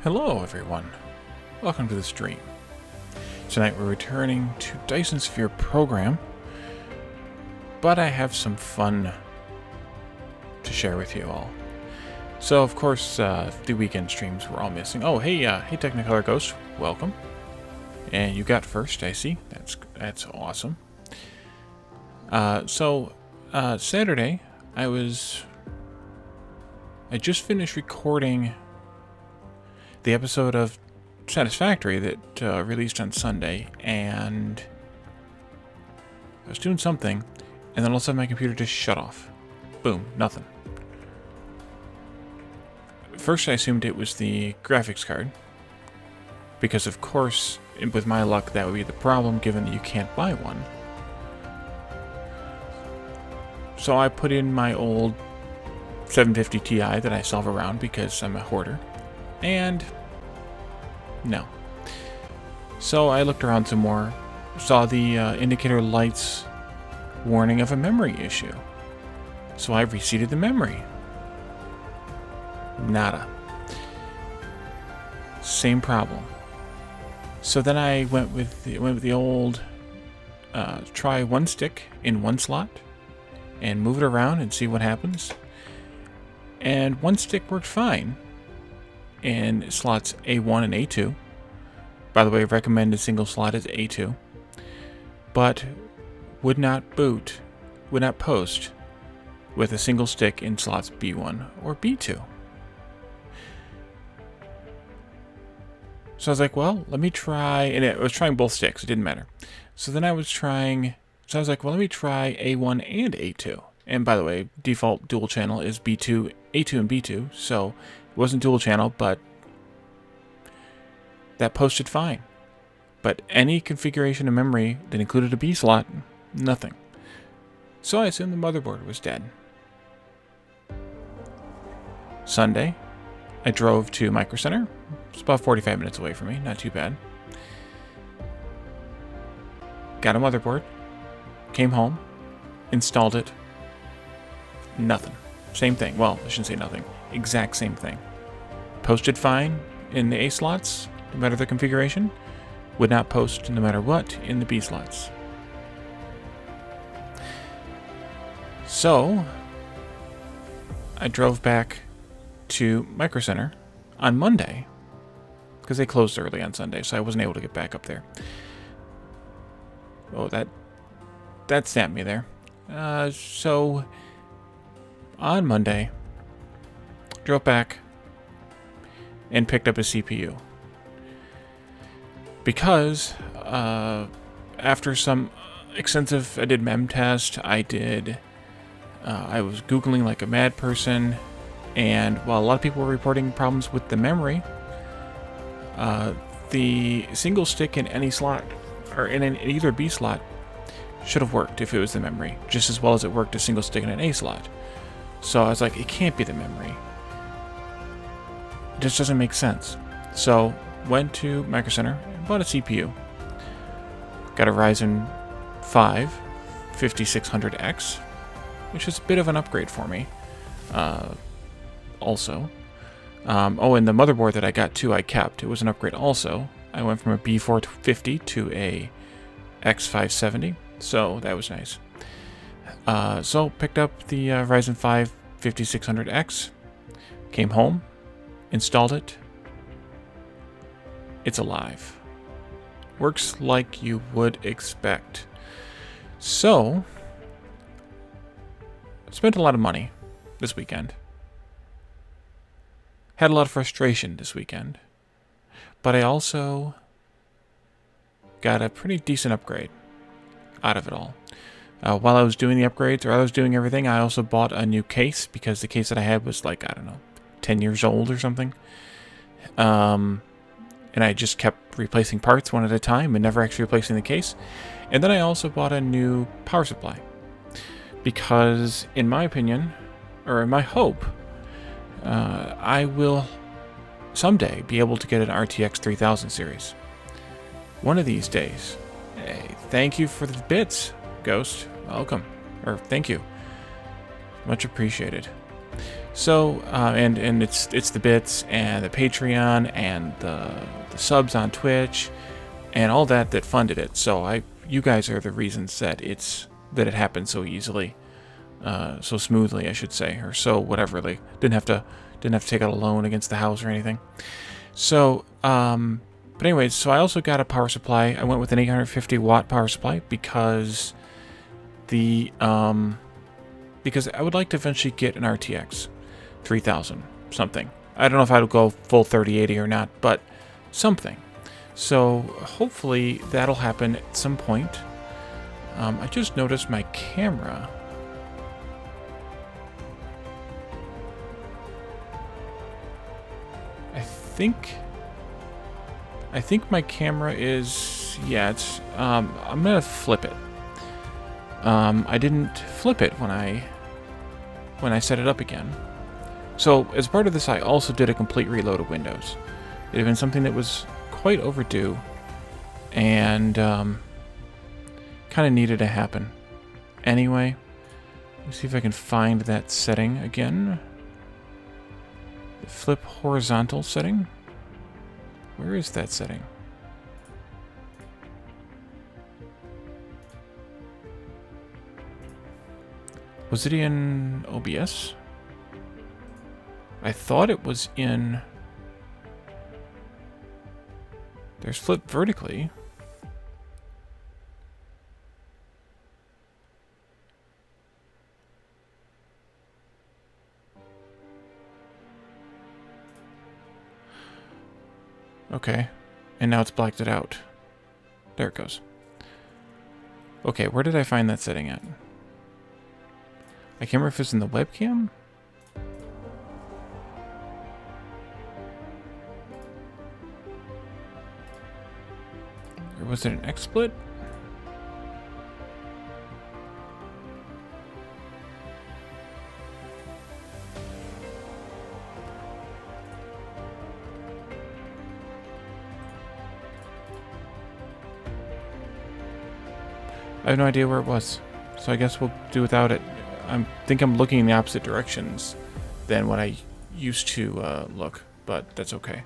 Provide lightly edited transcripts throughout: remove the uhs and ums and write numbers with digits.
Hello everyone, welcome to the stream. Tonight we're returning to Dyson Sphere Program, but I have some fun to share with you all. So of course, the weekend streams were all missing. Oh, hey Technicolor Ghost, welcome. And you got first, I see. That's awesome. Saturday, I just finished recording the episode of Satisfactory that released on Sunday, and I was doing something, and then all of a sudden my computer just shut off. Boom, nothing. First I assumed it was the graphics card, because of course, with my luck, that would be the problem, given that you can't buy one. So I put in my old 750 Ti that I solve around because I'm a hoarder. And no. So I looked around some more, saw the indicator lights warning of a memory issue. So I reseated the memory. Nada. Same problem. So then I went with the old try one stick in one slot and move it around and see what happens. And one stick worked fine in slots A1 and A2. By the way, recommended single slot is A2. But would not post with a single stick in slots B1 or B2. So I was like, well, let me try, and I was trying both sticks, it didn't matter. So then I was like, well, let me try A1 and A2. And by the way, default dual channel is B2, A2 and B2, so it wasn't dual channel, but that posted fine. But any configuration of memory that included a B slot, nothing. So I assumed the motherboard was dead. Sunday, I drove to Micro Center. It's about 45 minutes away from me, not too bad. Got a motherboard, came home, installed it. Nothing. Same thing. Well, I shouldn't say nothing. Exact same thing. Posted fine in the A slots, no matter the configuration. Would not post no matter what in the B slots. So, I drove back to Micro Center on Monday, because they closed early on Sunday, so I wasn't able to get back up there. Oh, that snapped me there. So on Monday, drove back and picked up a CPU. Because after some extensive, I did mem test, I was Googling like a mad person, and while a lot of people were reporting problems with the memory, the single stick in any slot, or in either B slot, should have worked if it was the memory, just as well as it worked a single stick in an A slot. So I was like, it can't be the memory. It just doesn't make sense. So went to Micro Center and bought a CPU. Got a Ryzen 5 5600X, which is a bit of an upgrade for me. Also. And the motherboard that I got too, I kept. It was an upgrade also. I went from a B450 to a X570, so that was nice. So picked up the Ryzen 5 5600X, came home, installed it. It's alive. Works like you would expect. So, spent a lot of money this weekend. Had a lot of frustration this weekend. But I also got a pretty decent upgrade out of it all. While I was doing the upgrades, or I was doing everything, I also bought a new case, because the case that I had was like, I don't know, 10 years old or something. And I just kept replacing parts one at a time and never actually replacing the case. And then I also bought a new power supply. Because, in my opinion, or in my hope, I will someday be able to get an RTX 3000 series. One of these days. Hey, thank you for the bits, Ghost. Welcome. Or thank you. Much appreciated. So, and it's the bits and the Patreon and the subs on Twitch and all that funded it. So you guys are the reasons that it happened so easily, so smoothly, I should say, or so whatever. Didn't have to take out a loan against the house or anything. So, but anyways, so I also got a power supply. I went with an 850 watt power supply because because I would like to eventually get an RTX 3000 something. I don't know if I would go full 3080 or not, but something. So hopefully that'll happen at some point. I just noticed my camera. I think my camera is, yeah, it's, I'm gonna flip it. I didn't flip it when I set it up again. So as part of this, I also did a complete reload of Windows. It had been something that was quite overdue and kind of needed to happen. Anyway, let's see if I can find that setting again. The flip horizontal setting. Where is that setting? Was it in OBS? I thought it was in... There's flip vertically. Okay. And now it's blacked it out. There it goes. Okay, where did I find that setting at? I can't remember if it's in the webcam. Or was it an XSplit? I have no idea where it was, so I guess we'll do without it. I think I'm looking in the opposite directions than what I used to look, but that's okay.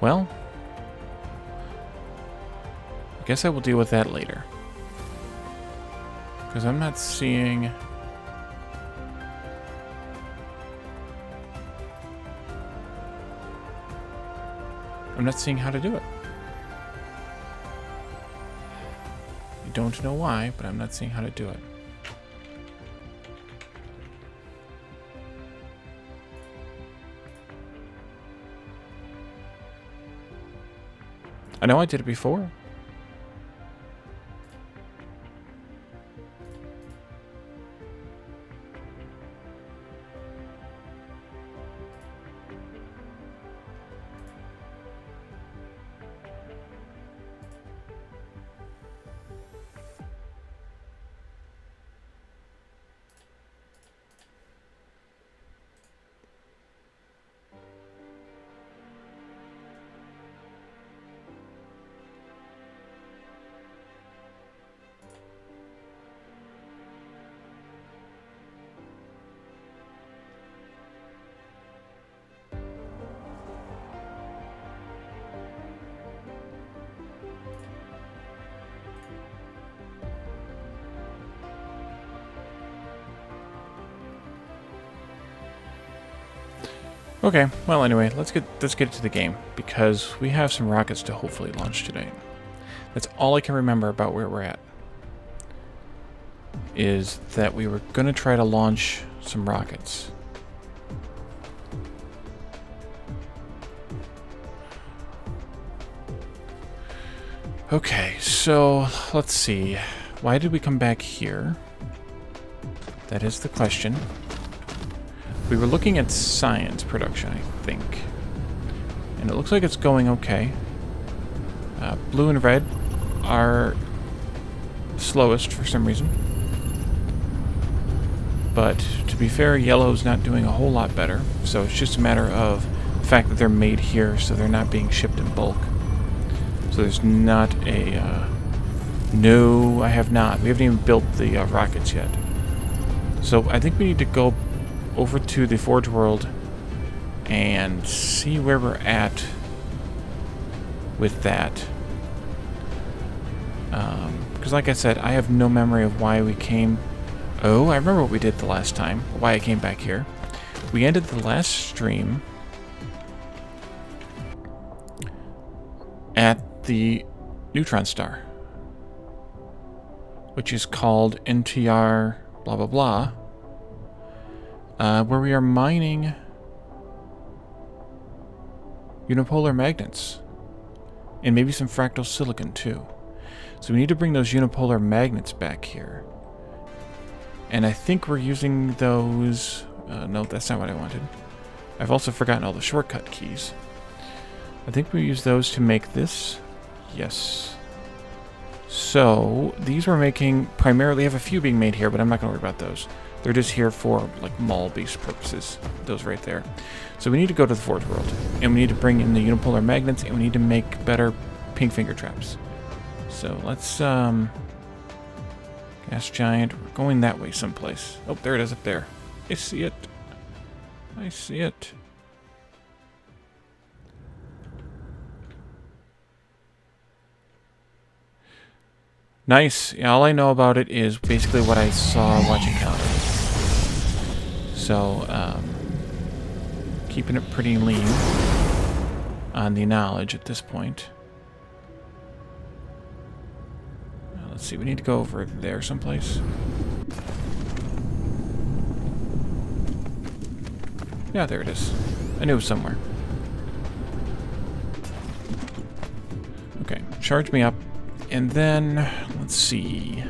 Well, I guess I will deal with that later. Because I'm not seeing... I'm not seeing how to do it. I don't know why, but I'm not seeing how to do it. I know I did it before. Okay, well anyway, let's get to the game, because we have some rockets to hopefully launch today. That's all I can remember about where we're at. Is that we were going to try to launch some rockets. Okay, so let's see. why did we come back here? That is the question. We were looking at science production, I think. And it looks like it's going okay. Blue and red are slowest for some reason. But to be fair, yellow's not doing a whole lot better. So it's just a matter of the fact that they're made here, so they're not being shipped in bulk. So there's not a... no, I have not. We haven't even built the rockets yet. So I think we need to go over to the Forge World and see where we're at with that. Because like I said, I have no memory of why we came... Oh, I remember what we did the last time, why I came back here. We ended the last stream at the neutron star, which is called NTR blah blah blah, where we are mining unipolar magnets and maybe some fractal silicon too. So we need to bring those unipolar magnets back here. And I think we're using those... no, that's not what I wanted. I've also forgotten all the shortcut keys. I think we use those to make this. Yes. So, these we're making primarily... I have a few being made here, but I'm not going to worry about those. They're just here for, like, mall-based purposes. Those right there. So we need to go to the Forge World. And we need to bring in the unipolar magnets, and we need to make better pink finger traps. So, let's, gas giant. We're going that way someplace. Oh, there it is up there. I see it. I see it. Nice. Yeah, all I know about it is basically what I saw watching Counter. So, keeping it pretty lean on the knowledge at this point. Let's see, we need to go over there someplace. Yeah, there it is. I knew it was somewhere. Okay, charge me up. And then, let's see.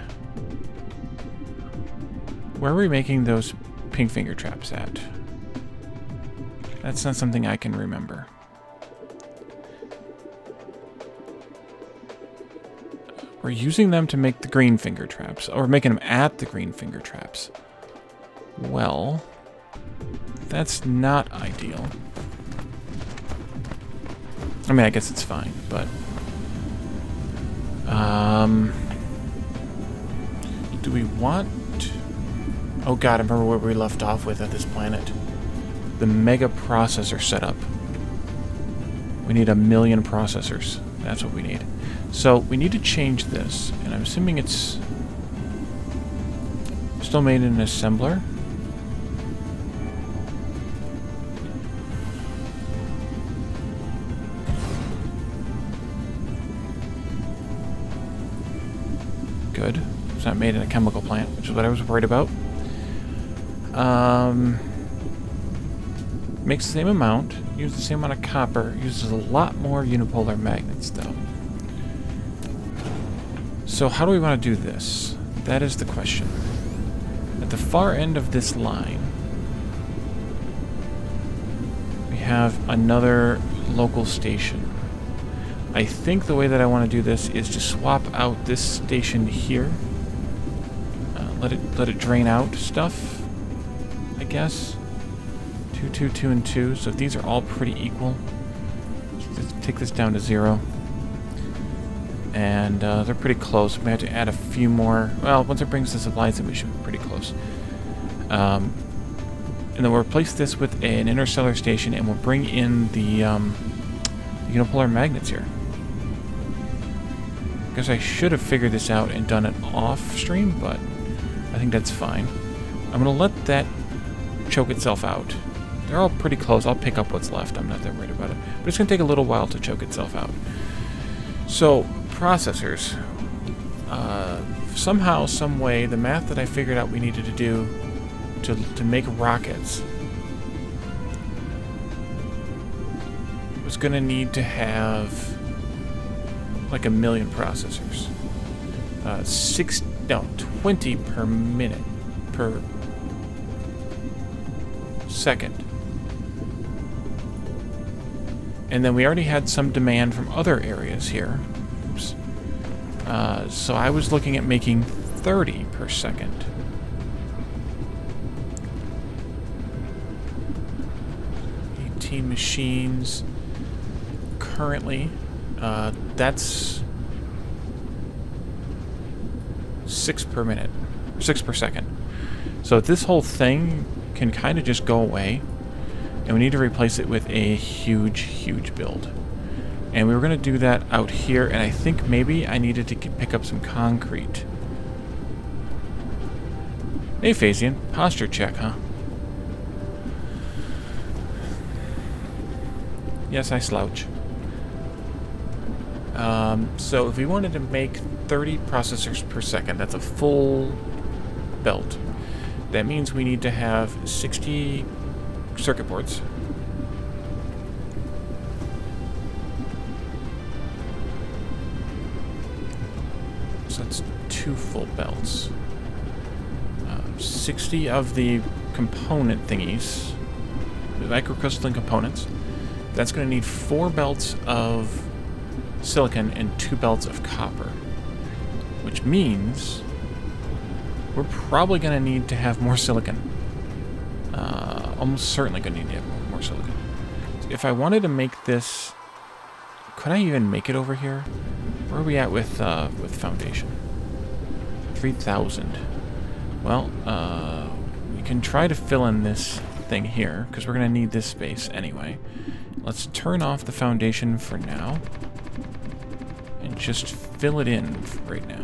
Where are we making those pink finger traps at? That's not something I can remember. We're using them to make the green finger traps. Or making them at the green finger traps. Well, that's not ideal. I mean, I guess it's fine, but... do we want... Oh god, I remember where we left off with at this planet. The mega processor setup. We need 1 million processors. That's what we need. So, we need to change this, and I'm assuming it's still made in an assembler. Good. It's not made in a chemical plant, which is what I was worried about. Makes the same amount, uses the same amount of copper, uses a lot more unipolar magnets, though. So how do we want to do this? That is the question. At the far end of this line, we have another local station. I think the way that I want to do this is to swap out this station here. Let it drain out stuff, I guess. 2, 2, 2, and 2. So these are all pretty equal. Just take this down to 0. And they're pretty close. We have to add a few more. Well, once it brings the supplies in, we should be pretty close. And then we'll replace this with an interstellar station, and we'll bring in the unipolar magnets here. I guess I should have figured this out and done it off stream, but I think that's fine. I'm going to let that choke itself out. They're all pretty close. I'll pick up what's left. I'm not that worried about it. But it's going to take a little while to choke itself out. So, processors. Somehow, some way, the math that I figured out we needed to do to make rockets was going to need to have like 1 million processors. No, 20 per minute. Per second. And then we already had some demand from other areas here. Oops. So I was looking at making 30 per second. Machines currently that's 6 per minute, 6 per second. So this whole thing can kind of just go away, and we need to replace it with a huge build. And we were going to do that out here, and I think maybe I needed to pick up some concrete. Hey Phasian, posture check, huh? Yes, I slouch. So if we wanted to make 30 processors per second, that's a full belt. That means we need to have 60 circuit boards. So that's 2 full belts. 60 of the component thingies, the microcrystalline components. That's going to need 4 belts of silicon and 2 belts of copper. Which means we're probably going to need to have more silicon. Almost certainly going to need to have more silicon. So if I wanted to make this... Could I even make it over here? Where are we at with foundation? 3,000. Well, we can try to fill in this thing here, because we're going to need this space anyway. Let's turn off the foundation for now, and just fill it in right now.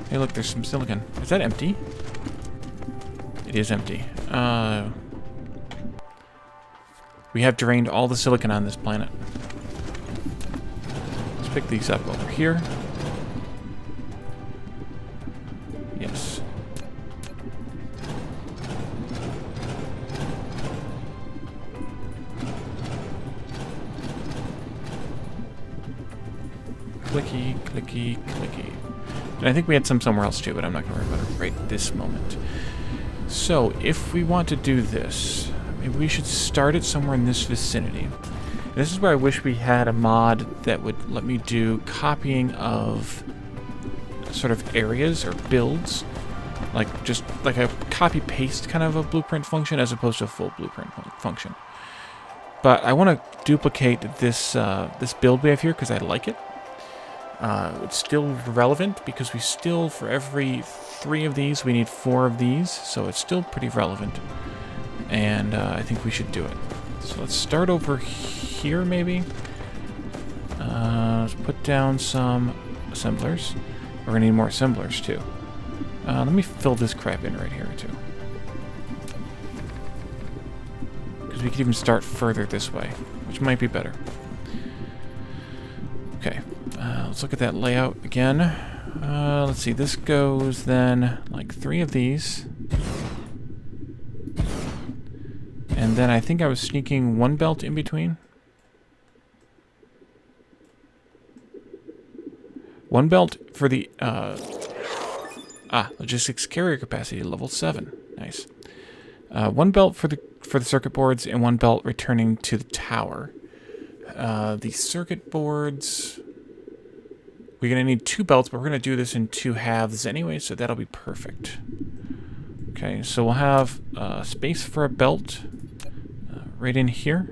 Hey look, there's some silicon. Is that empty? It is empty. We have drained all the silicon on this planet. Let's pick these up over here. Yes. Clicky, clicky, clicky. And I think we had some somewhere else too, but I'm not going to worry about it right this moment. So, if we want to do this, maybe we should start it somewhere in this vicinity. And this is where I wish we had a mod that would let me do copying of sort of areas or builds, like just like a copy-paste kind of a blueprint function as opposed to a full blueprint function. But I want to duplicate this this build we have here because I like it. It's still relevant because we still, for every 3 of these, we need 4 of these, so it's still pretty relevant. And I think we should do it. So let's start over here, maybe. Let's put down some assemblers. We're going to need more assemblers, too. Let me fill this crap in right here, too. Because we could even start further this way, which might be better. Okay. Let's look at that layout again. Let's see, this goes then like 3 of these. And then I think I was sneaking 1 belt in between. 1 belt for the, logistics carrier capacity, level 7. Nice. 1 belt for the circuit boards and 1 belt returning to the tower. The circuit boards... We're going to need 2 belts, but we're going to do this in 2 halves anyway, so that'll be perfect. Okay, so we'll have space for a belt right in here.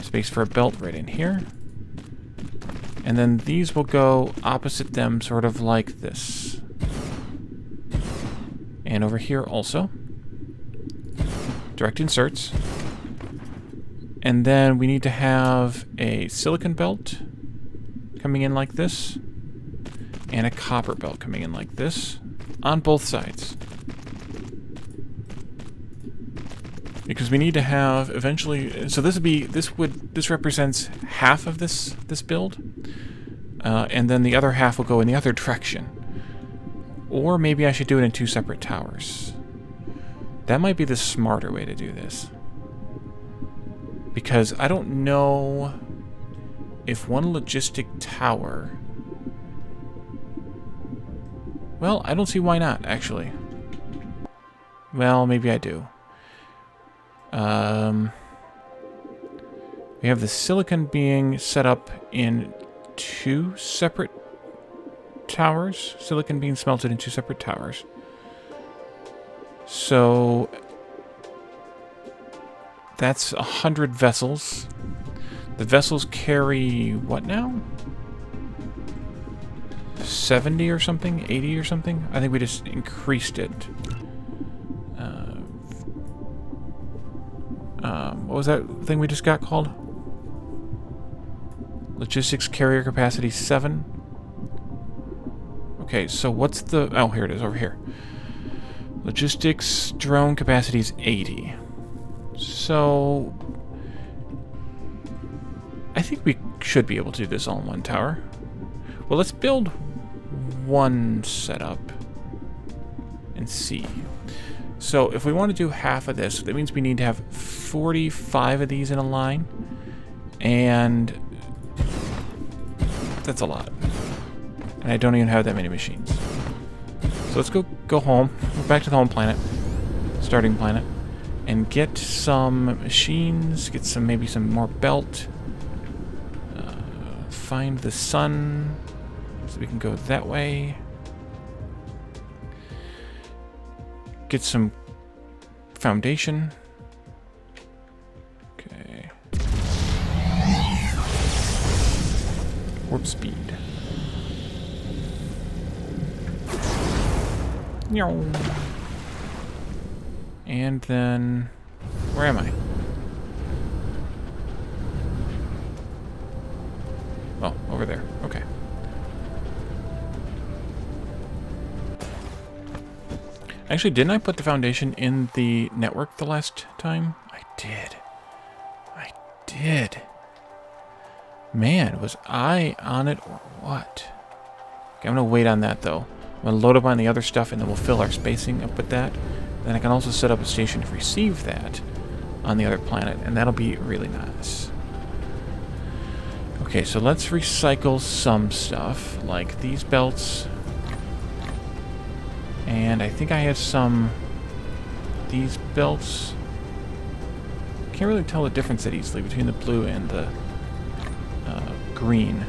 Space for a belt right in here. And then these will go opposite them, sort of like this. And over here also. Direct inserts. And then we need to have a silicon belt coming in like this, and a copper belt coming in like this, on both sides. Because we need to have eventually, so this represents half of this build, and then the other half will go in the other direction. Or maybe I should do it in 2 separate towers. That might be the smarter way to do this. Because I don't know if one logistic tower... Well, I don't see why not, actually. Well, maybe I do. We have the silicon being set up in 2 separate towers. Silicon being smelted in 2 separate towers. So that's 100 vessels. The vessels carry what now? 70 or something? 80 or something? I think we just increased it. What was that thing we just got called? Logistics carrier capacity 7. Okay, so what's the... Oh, here it is, over here. Logistics drone capacity is 80. So... I think we should be able to do this all in one tower. Well, let's build one setup and see. So if we want to do half of this, that means we need to have 45 of these in a line. And that's a lot. And I don't even have that many machines. So let's go home. We're back to the home planet. Starting planet. And get some machines. Get some, maybe some more belt. Find the sun. So we can go that way. Get some foundation. Okay. Warp speed. And then... Where am I? Oh, over there. Okay. Actually, didn't I put the foundation in the network the last time? I did. I did. Man, was I on it or what? Okay, I'm going to wait on that, though. I'm going to load up on the other stuff, and then we'll fill our spacing up with that. Then I can also set up a station to receive that on the other planet, and that'll be really nice. Okay, so let's recycle some stuff, like these belts. And I think I have some... these belts. Can't really tell the difference that easily between the blue and the green.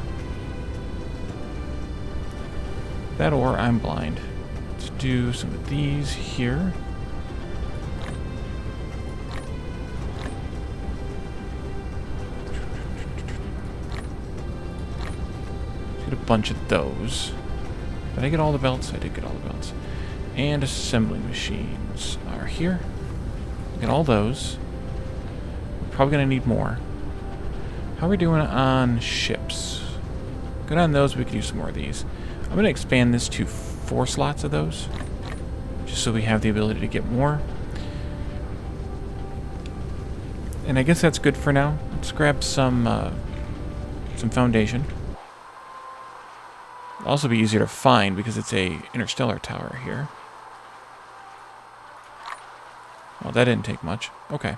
That or I'm blind. Let's do some of these here. Get a bunch of those. Did I get all the belts? I did get all the belts. And assembly machines are here. Get all those. We're probably going to need more. How are we doing on ships? Good on those. We could use some more of these. I'm going to expand this to 4 slots of those, just so we have the ability to get more. And I guess that's good for now. Let's grab some foundation. It'll also be easier to find because it's a interstellar tower here. Well, that didn't take much. Okay.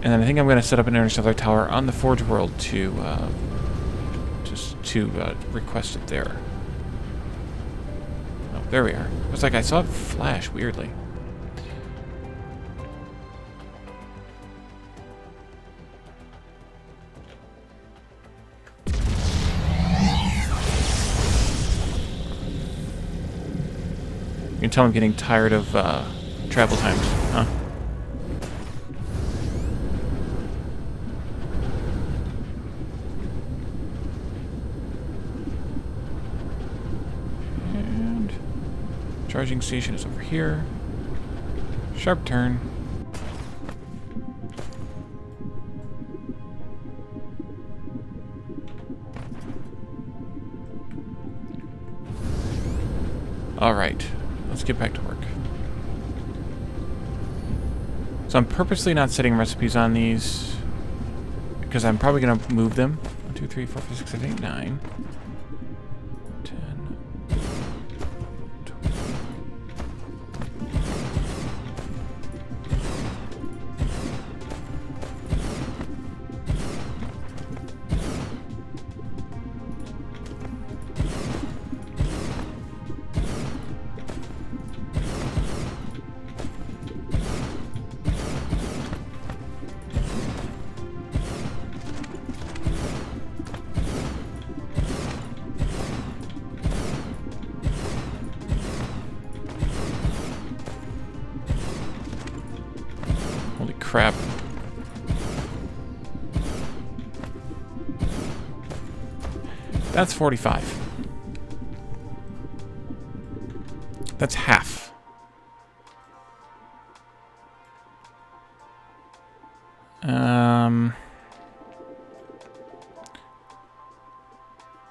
And then I think I'm going to set up an interstellar tower on the Forge world to request it there. Oh, there we are. It was like I saw it flash weirdly. You can tell I'm getting tired of travel times, huh? And charging station is over here. Sharp turn. All right. Let's get back to work. So I'm purposely not setting recipes on these because I'm probably going to move them. 1, 2, 3, 4, 5, 6, 7, 8, 9. 10. 12. That's 45. That's half.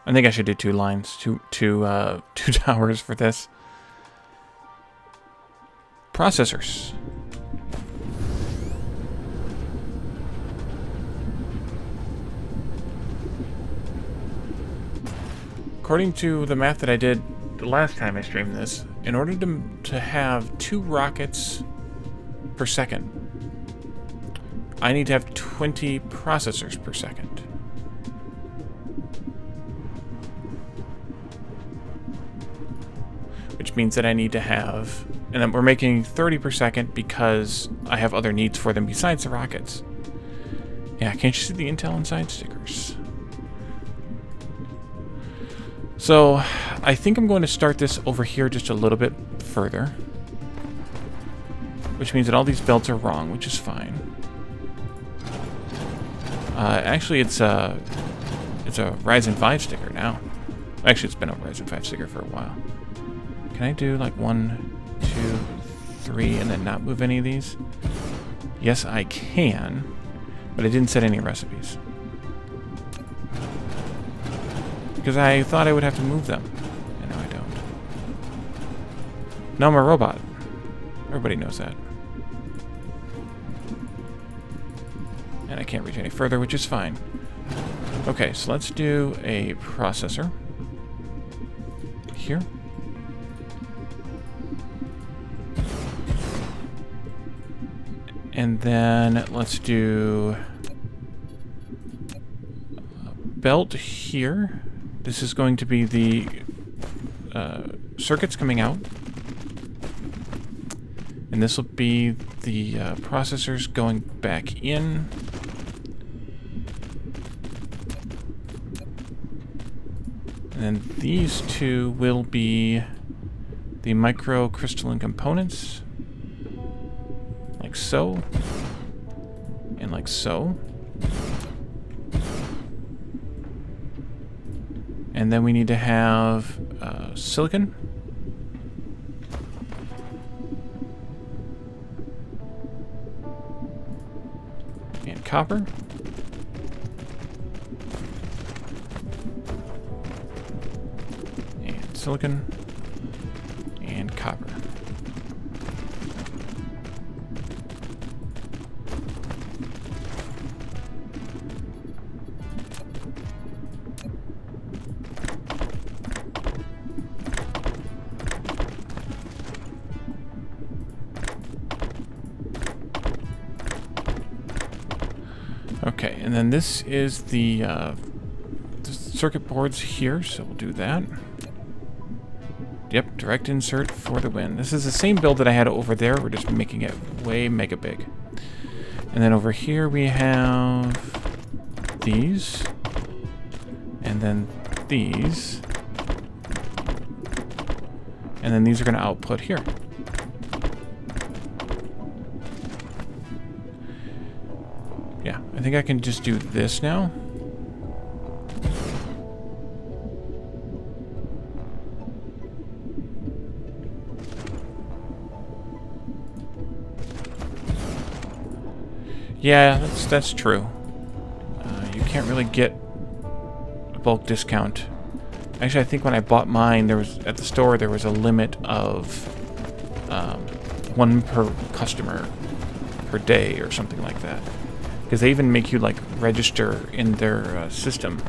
I think I should do 2 lines, two towers for this. Processors. According to the math that I did the last time I streamed this, in order to have 2 rockets per second, I need to have 20 processors per second. Which means that I need to have, and then we're making 30 per second because I have other needs for them besides the rockets. Yeah, can't you see the Intel Inside stickers? So, I think I'm going to start this over here just a little bit further. Which means that all these belts are wrong, which is fine. Actually, it's a Ryzen 5 sticker now. Actually, it's been a Ryzen 5 sticker for a while. Can I do like 1, 2, 3, and then not move any of these? Yes, I can, but I didn't set any recipes. Because I thought I would have to move them. And now I don't. No, I'm a robot. Everybody knows that. And I can't reach any further, which is fine. Okay, so let's do a processor. Here. And then let's do a belt here. This is going to be the circuits coming out. And this will be the processors going back in. And then these 2 will be the microcrystalline components. Like so. And like so. And then we need to have silicon. And copper. And silicon. And copper. Okay, and then this is the circuit boards here, so we'll do that. Yep, direct insert for the win. This is the same build that I had over there, we're just making it way mega big. And then over here we have these, and then these, and then these are going to output here. Yeah, I think I can just do this now. Yeah, that's true. You can't really get a bulk discount. Actually, I think when I bought mine, there was at the store there was a limit of 1 per customer per day or something like that. Because they even make you like register in their system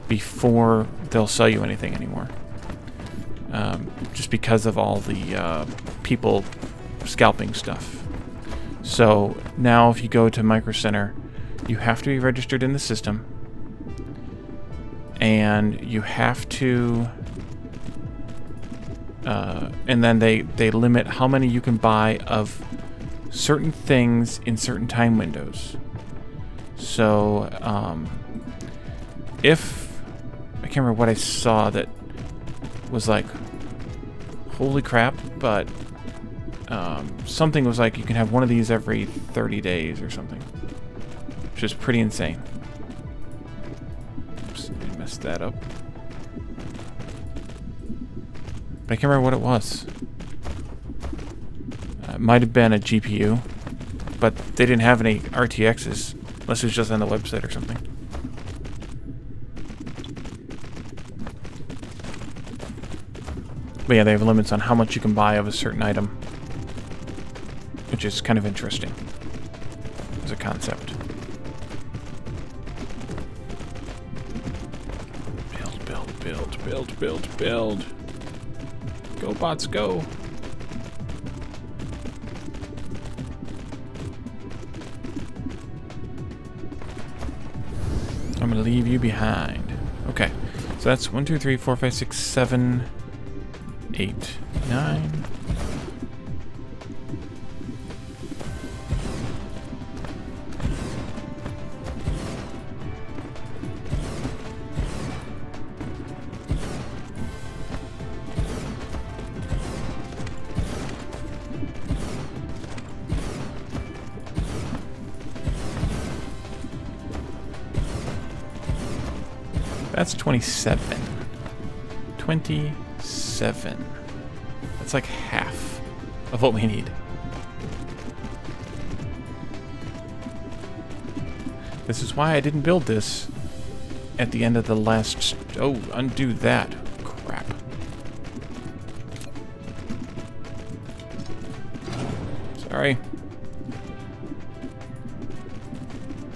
before they'll sell you anything anymore. Just because of all the people scalping stuff. So now if you go to Micro Center, you have to be registered in the system. And you have to... and then they limit how many you can buy of certain things in certain time windows. So, if... I can't remember what I saw that was like, holy crap, but something was like you can have one of these every 30 days or something. Which is pretty insane. Oops. Oops, I messed that up. But I can't remember what it was. It might have been a GPU, but they didn't have any RTXs, unless it was just on the website or something. But yeah, they have limits on how much you can buy of a certain item, which is kind of interesting as a concept. Build. Go, bots, go. I'm gonna leave you behind. Okay, so that's 1, 2, 3, 4, 5, 6, 7, 8, 9. That's 27. 27. That's like half of what we need. This is why I didn't build this at the end of the last... Oh, undo that. Crap. Sorry.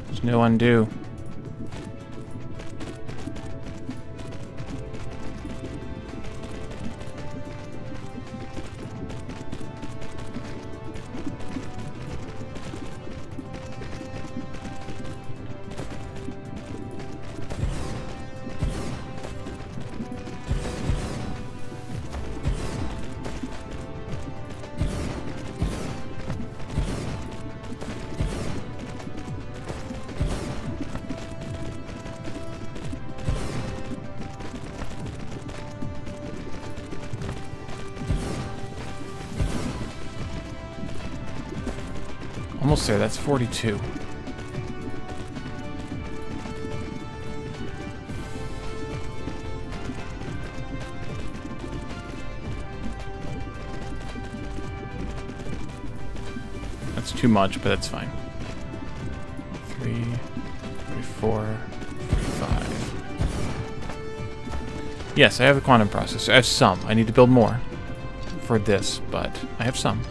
There's no undo. Almost there, that's 42. That's too much, but that's fine. 3, 34, 45. Yes, I have a quantum processor. I have some. I need to build more for this, but I have some.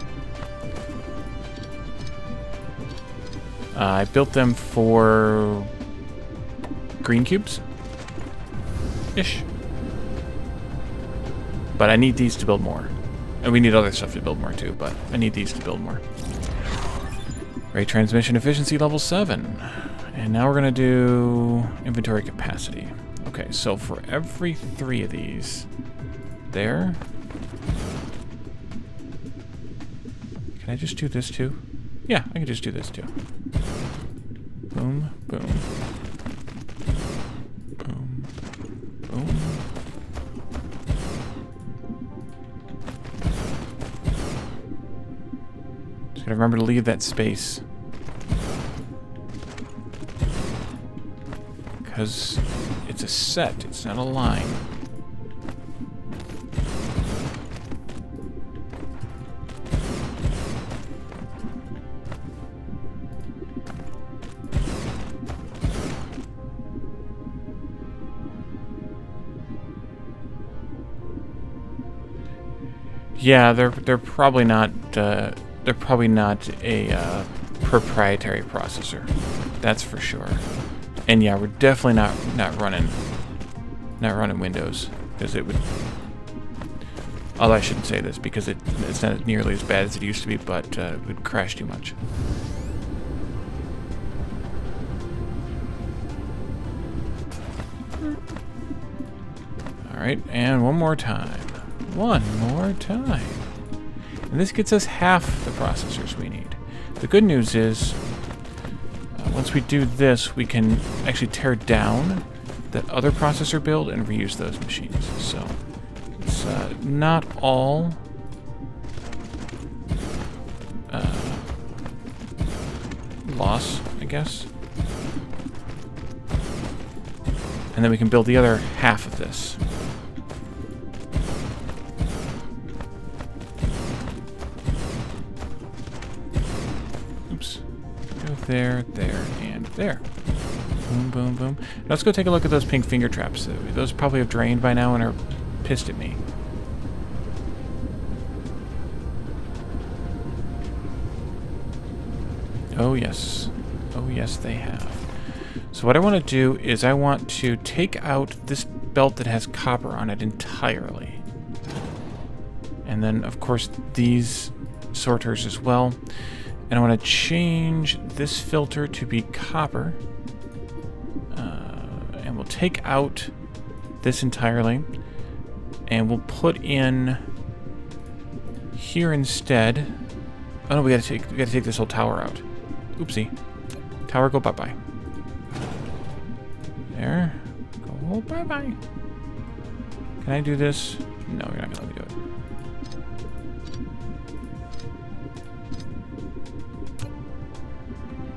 I built them for green cubes-ish. But I need these to build more. And we need other stuff to build more too, but I need these to build more. Ray transmission efficiency level 7. And now we're going to do inventory capacity. Okay, so for every 3 of these, there. Can I just do this too? Yeah, I can just do this too. Boom, boom. Boom, boom. Just gotta remember to leave that space. Because it's a set, it's not a line. Yeah, they're probably not a proprietary processor. That's for sure. And yeah, we're definitely not running Windows, because it would. Although I shouldn't say this because it's not nearly as bad as it used to be, but it would crash too much. All right, and one more time. One more time. And this gets us half the processors we need. The good news is, once we do this, we can actually tear down that other processor build and reuse those machines. So it's not all loss, I guess. And And then we can build the other half of this. Oops. Go there, there, and there. Boom, boom, boom. Now let's go take a look at those pink finger traps. Those probably have drained by now and are pissed at me. Oh, yes. Oh, yes, they have. So what I want to do is I want to take out this belt that has copper on it entirely. And then, of course, these sorters as well. And I want to change this filter to be copper. And we'll take out this entirely. And we'll put in here instead. Oh no, we gotta take this whole tower out. Oopsie. Tower, go bye-bye. There. Go bye-bye. Can I do this? No, you're not gonna let me do it.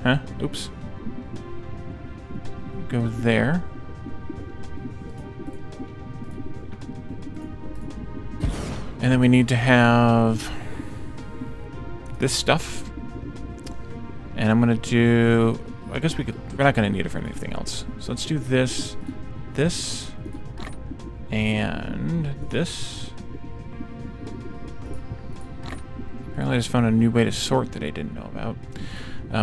Huh? Oops. Go there. And then we need to have this stuff. And I'm gonna do, I guess we're not gonna need it for anything else. So let's do this, this, and this. Apparently I just found a new way to sort that I didn't know about.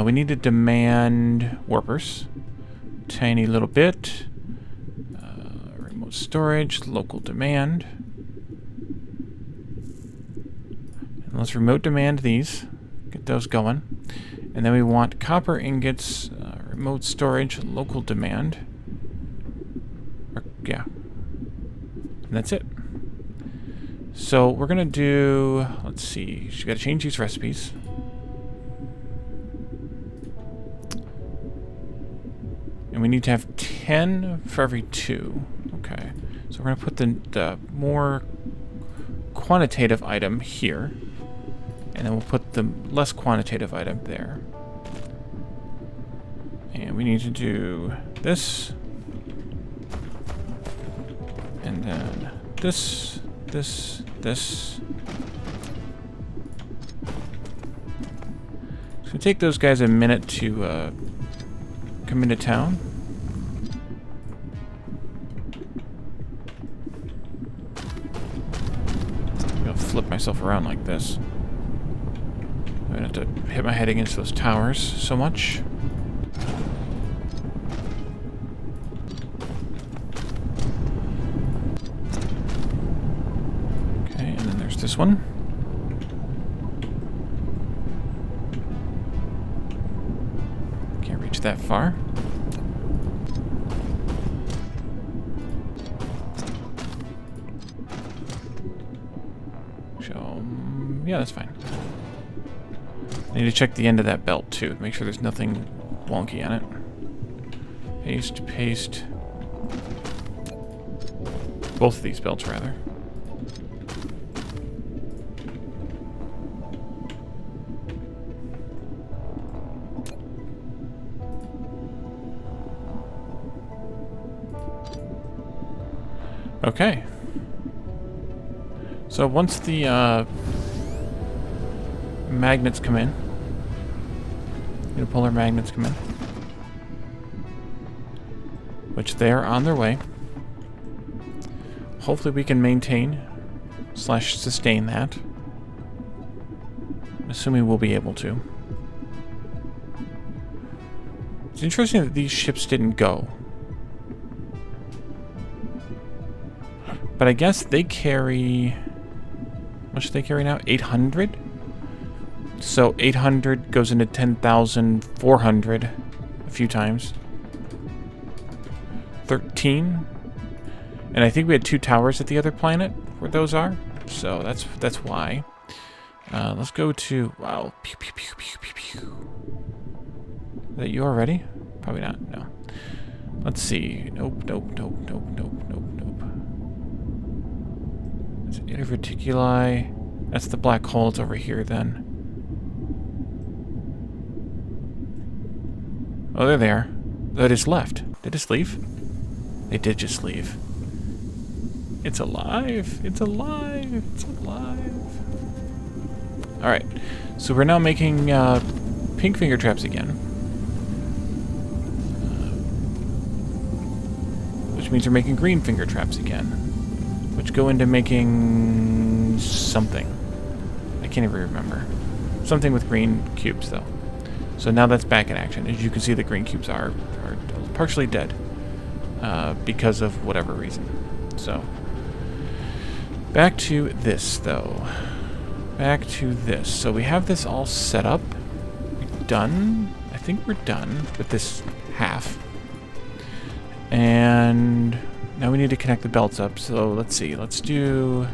We need to demand warpers. Tiny little bit. Remote storage, local demand. And let's remote demand these. Get those going. And then we want copper ingots, remote storage, local demand. Yeah. And that's it. So we're going to do, let's see, you got to change these recipes. And we need to have 10 for every 2. Okay. So we're going to put the more quantitative item here. And then we'll put the less quantitative item there. And we need to do this. And then this, this, this. It's going to take those guys a minute to come into town. I'm going to flip myself around like this. I don't have to hit my head against those towers so much. Okay, and then there's this one. Can't reach that far. So, yeah, that's fine. I need to check the end of that belt, too. Make sure there's nothing wonky on it. Paste, paste. Both of these belts, rather. Okay. So once the magnets come in, polar magnets come in, which they are on their way. Hopefully we can maintain / sustain that. Assuming we'll be able to. It's interesting that these ships didn't go. But I guess they carry... How much do they carry now? 800? So 800 goes into 10,400 a few times. 13. And I think we had 2 towers at the other planet where those are. So that's why. Let's go to... Wow. Pew, pew, pew, pew, pew, pew. Is that you already? Probably not. No. Let's see. Nope, nope, nope, nope, nope, nope, nope. It's interreticuli. That's the black hole. It's over here then. Oh, there they are. They just left. They just leave? They did just leave. It's alive. It's alive. It's alive. Alright. So we're now making pink finger traps again. Which means we're making green finger traps again. Which go into making something. I can't even remember. Something with green cubes, though. So now that's back in action. As you can see, the green cubes are partially dead. Because of whatever reason. So, back to this, though. Back to this. So we have this all set up. We're done. I think we're done with this half. And now we need to connect the belts up. So let's see. Let's do...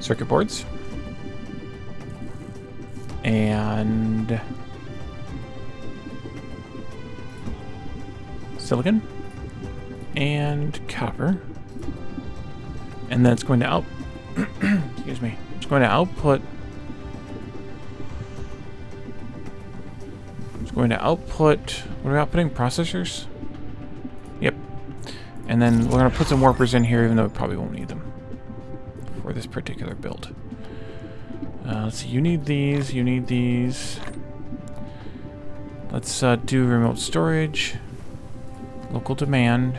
circuit boards. And... silicon. And copper. And then it's going to out... excuse me. It's going to output... it's going to output... what are we outputting? Processors? Yep. And then we're going to put some warpers in here, even though we probably won't need them for this particular build. Let's see. You need these. You need these. Let's do remote storage. Local demand.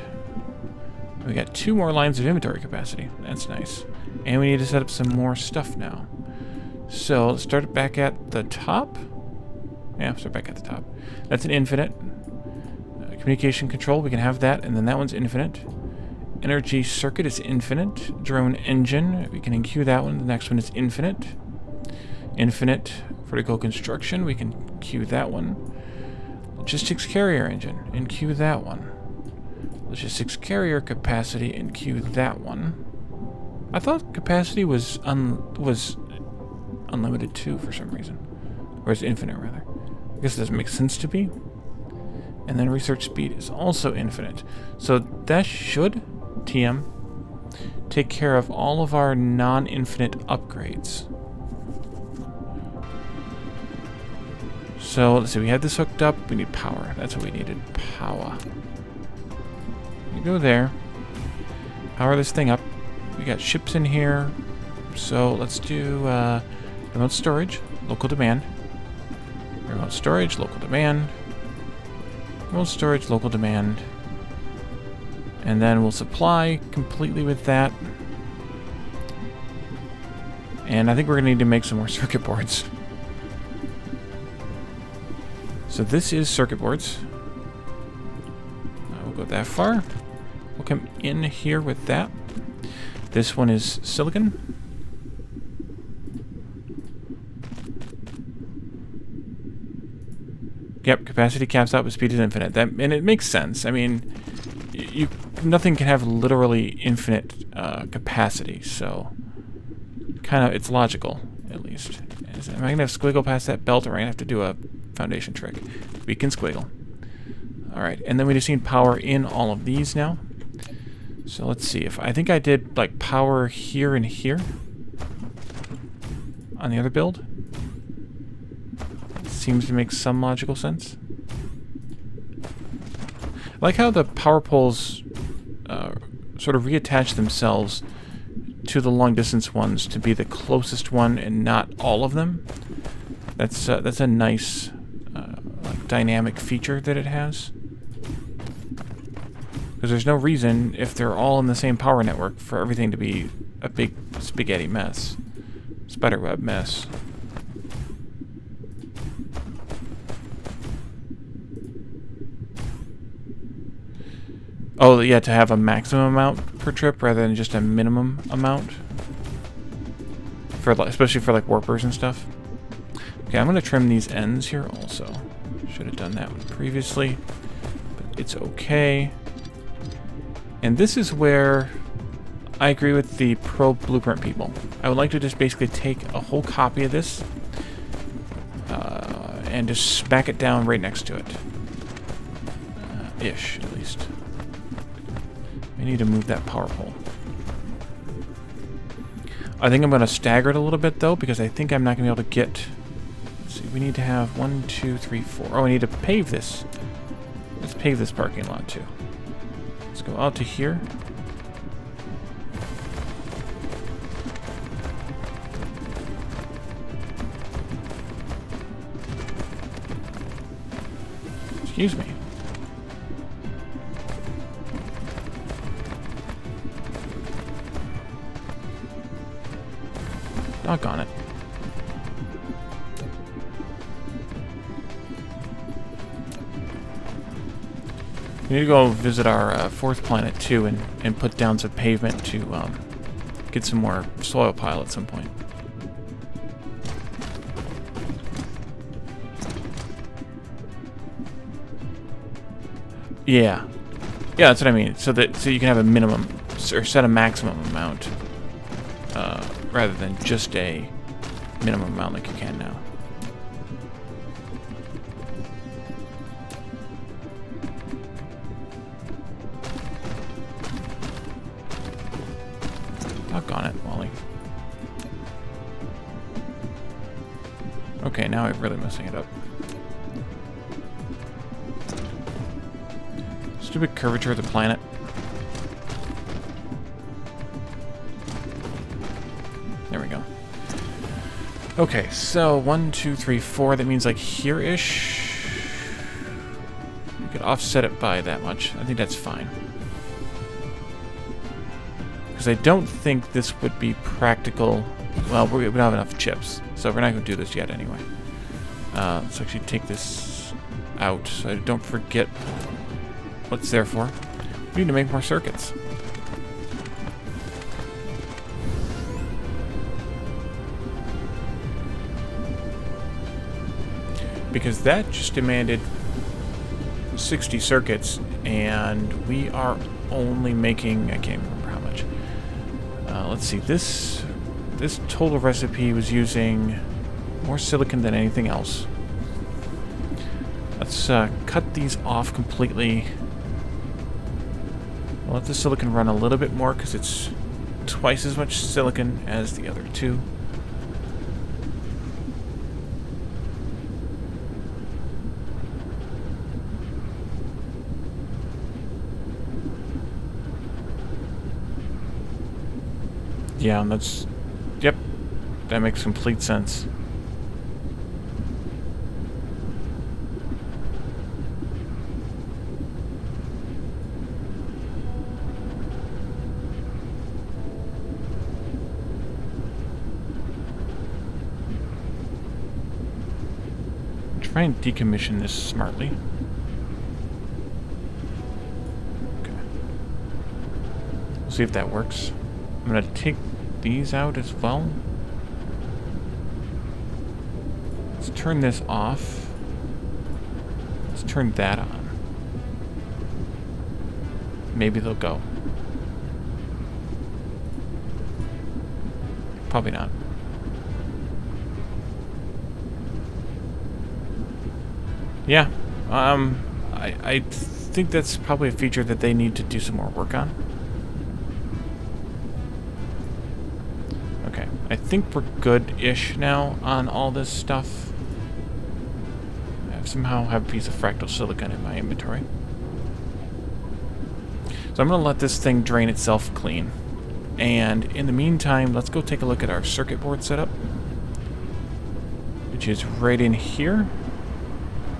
We got 2 more lines of inventory capacity. That's nice. And we need to set up some more stuff now. So let's start it back at the top. Yeah, start back at the top. That's an infinite. Communication control, we can have that, and then that one's infinite. Energy circuit is infinite. Drone engine, we can enqueue that one. The next one is infinite. Infinite vertical construction, we can queue that one. Logistics carrier engine, enqueue that one. Logistics carrier capacity, enqueue that one. I thought capacity was unlimited too for some reason. Or is infinite, rather. I guess it doesn't make sense to be. And then research speed is also infinite. So that should, TM, take care of all of our non-infinite upgrades. So let's see, we had this hooked up. We need power. That's what we needed. Power. You go there. Power this thing up. We got ships in here. So let's do remote storage, local demand. Remote storage, local demand. Remote storage, local demand. And then we'll supply completely with that. And I think we're going to need to make some more circuit boards. So this is circuit boards. We'll go that far. We'll come in here with that. This one is silicon. Yep, capacity caps out, but speed is infinite. And it makes sense. I mean, nothing can have literally infinite capacity, so kind of it's logical, at least. Am I gonna have squiggle past that belt, or am I gonna have to do a foundation trick? We can squiggle. Alright, and then we just need power in all of these now. So let's see, if I think I did like power here and here on the other build. Seems to make some logical sense. I like how the power poles sort of reattach themselves to the long distance ones to be the closest one and not all of them. That's a nice like dynamic feature that it has. Because there's no reason, if they're all in the same power network, for everything to be a big spaghetti mess. Spiderweb mess. Oh, yeah, to have a maximum amount per trip rather than just a minimum amount. For especially for like warpers and stuff. Okay, I'm going to trim these ends here also. Should have done that one previously. But it's okay. And this is where I agree with the pro blueprint people. I would like to just basically take a whole copy of this and just smack it down right next to it. Ish, at least. I need to move that power pole. I think I'm going to stagger it a little bit, though, because I think I'm not going to be able to get... Let's see, we need to have 1, 2, 3, 4. Oh, we need to pave this. Let's pave this parking lot too. Let's go out to here. Excuse me. Doggone it. We need to go visit our fourth planet too and put down some pavement to get some more soil pile at some point. Yeah. Yeah, that's what I mean. So you can have a minimum or set a maximum amount rather than just a minimum amount like you can now. Doggone it, Wally. Okay, now I'm really messing it up. Stupid curvature of the planet. There we go. Okay, so 1, 2, 3, 4. That means like here-ish. You could offset it by that much. I think that's fine. Because I don't think this would be practical. Well, we don't have enough chips, so we're not going to do this yet anyway. Let's actually take this out so I don't forget what it's there for. We need to make more circuits. Because that just demanded 60 circuits, and we are only making, I can't remember how much. Let's see, this total recipe was using more silicon than anything else. Let's cut these off completely. We'll let the silicon run a little bit more because it's twice as much silicon as the other two. Yeah, that's... Yep. That makes complete sense. Try and decommission this smartly. Okay. We'll see if that works. I'm gonna take these out as well. Let's turn this off. Let's turn that on. Maybe they'll go. Probably not. Yeah, I think that's probably a feature that they need to do some more work on. Okay, I think we're good-ish now on all this stuff. I somehow have a piece of fractal silicon in my inventory. So I'm going to let this thing drain itself clean. And in the meantime, let's go take a look at our circuit board setup, which is right in here.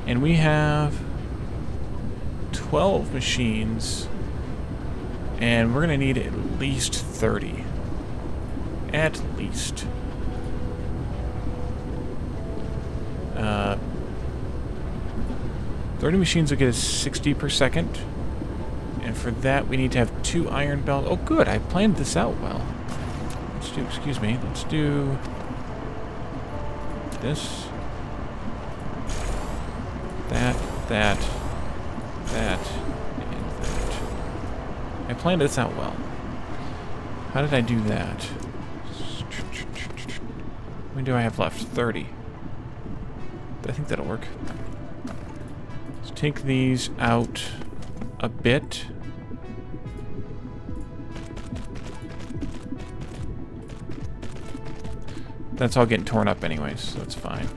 And we have 12 machines, and we're going to need at least 30. At least. 30 machines will get us 60 per second. And for that, we need to have 2 iron belts. Oh, good. I planned this out well. Let's do, excuse me, let's do this. That, and that. I planned this out well. How did I do that? How many do I have left? 30. I think that'll work. Let's take these out a bit. That's all getting torn up anyways, so that's fine.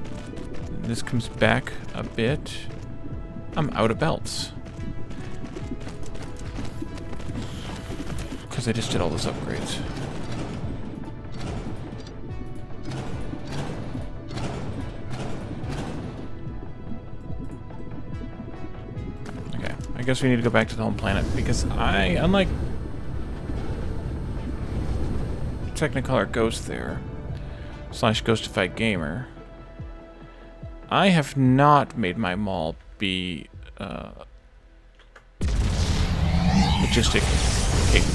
This comes back a bit. I'm out of belts. Because I just did all those upgrades. Okay, I guess we need to go back to the home planet because unlike Technicolor Ghost there, / Ghostified Gamer, I have not made my mall be logistic capable.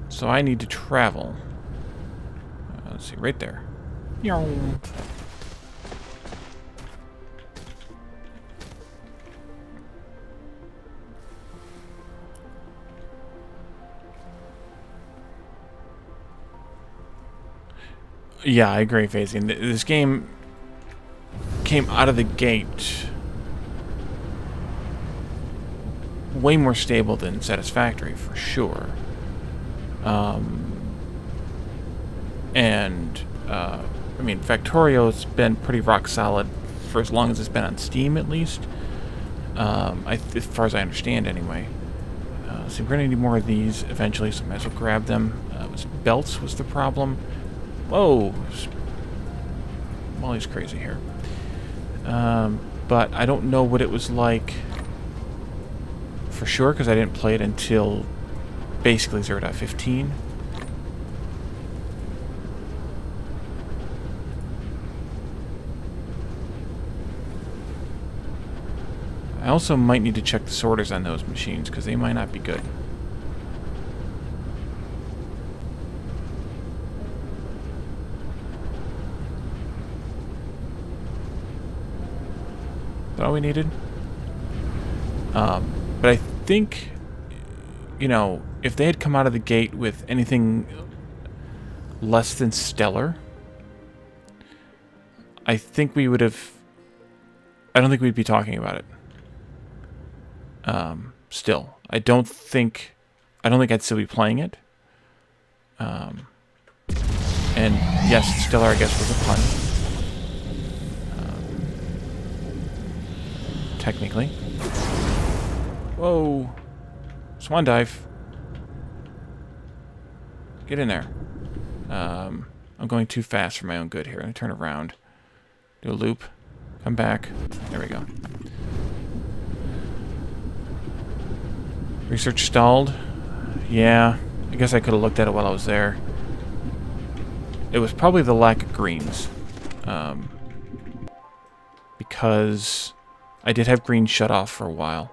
So I need to travel. Let's see, right there. Yeah, I agree, Phasing. This game came out of the gate way more stable than Satisfactory, for sure. I mean, Factorio's been pretty rock solid for as long as it's been on Steam, at least. As far as I understand, anyway. So we're gonna need more of these eventually, so I might as well grab them. Belts was the problem. Whoa! Molly's crazy here. But I don't know what it was like for sure, because I didn't play it until basically 0.15. I also might need to check the sorters on those machines, because they might not be good. Is that all we needed? But I think, you know, if they had come out of the gate with anything less than stellar, I think we would have... I don't think we'd be talking about it. Still. I don't think I'd still be playing it. And yes, stellar, I guess, was a pun. Technically. Whoa! Swan dive. Get in there. I'm going too fast for my own good here. Let me turn around. Do a loop. Come back. There we go. Research stalled. Yeah. I guess I could have looked at it while I was there. It was probably the lack of greens. Because I did have green shut off for a while.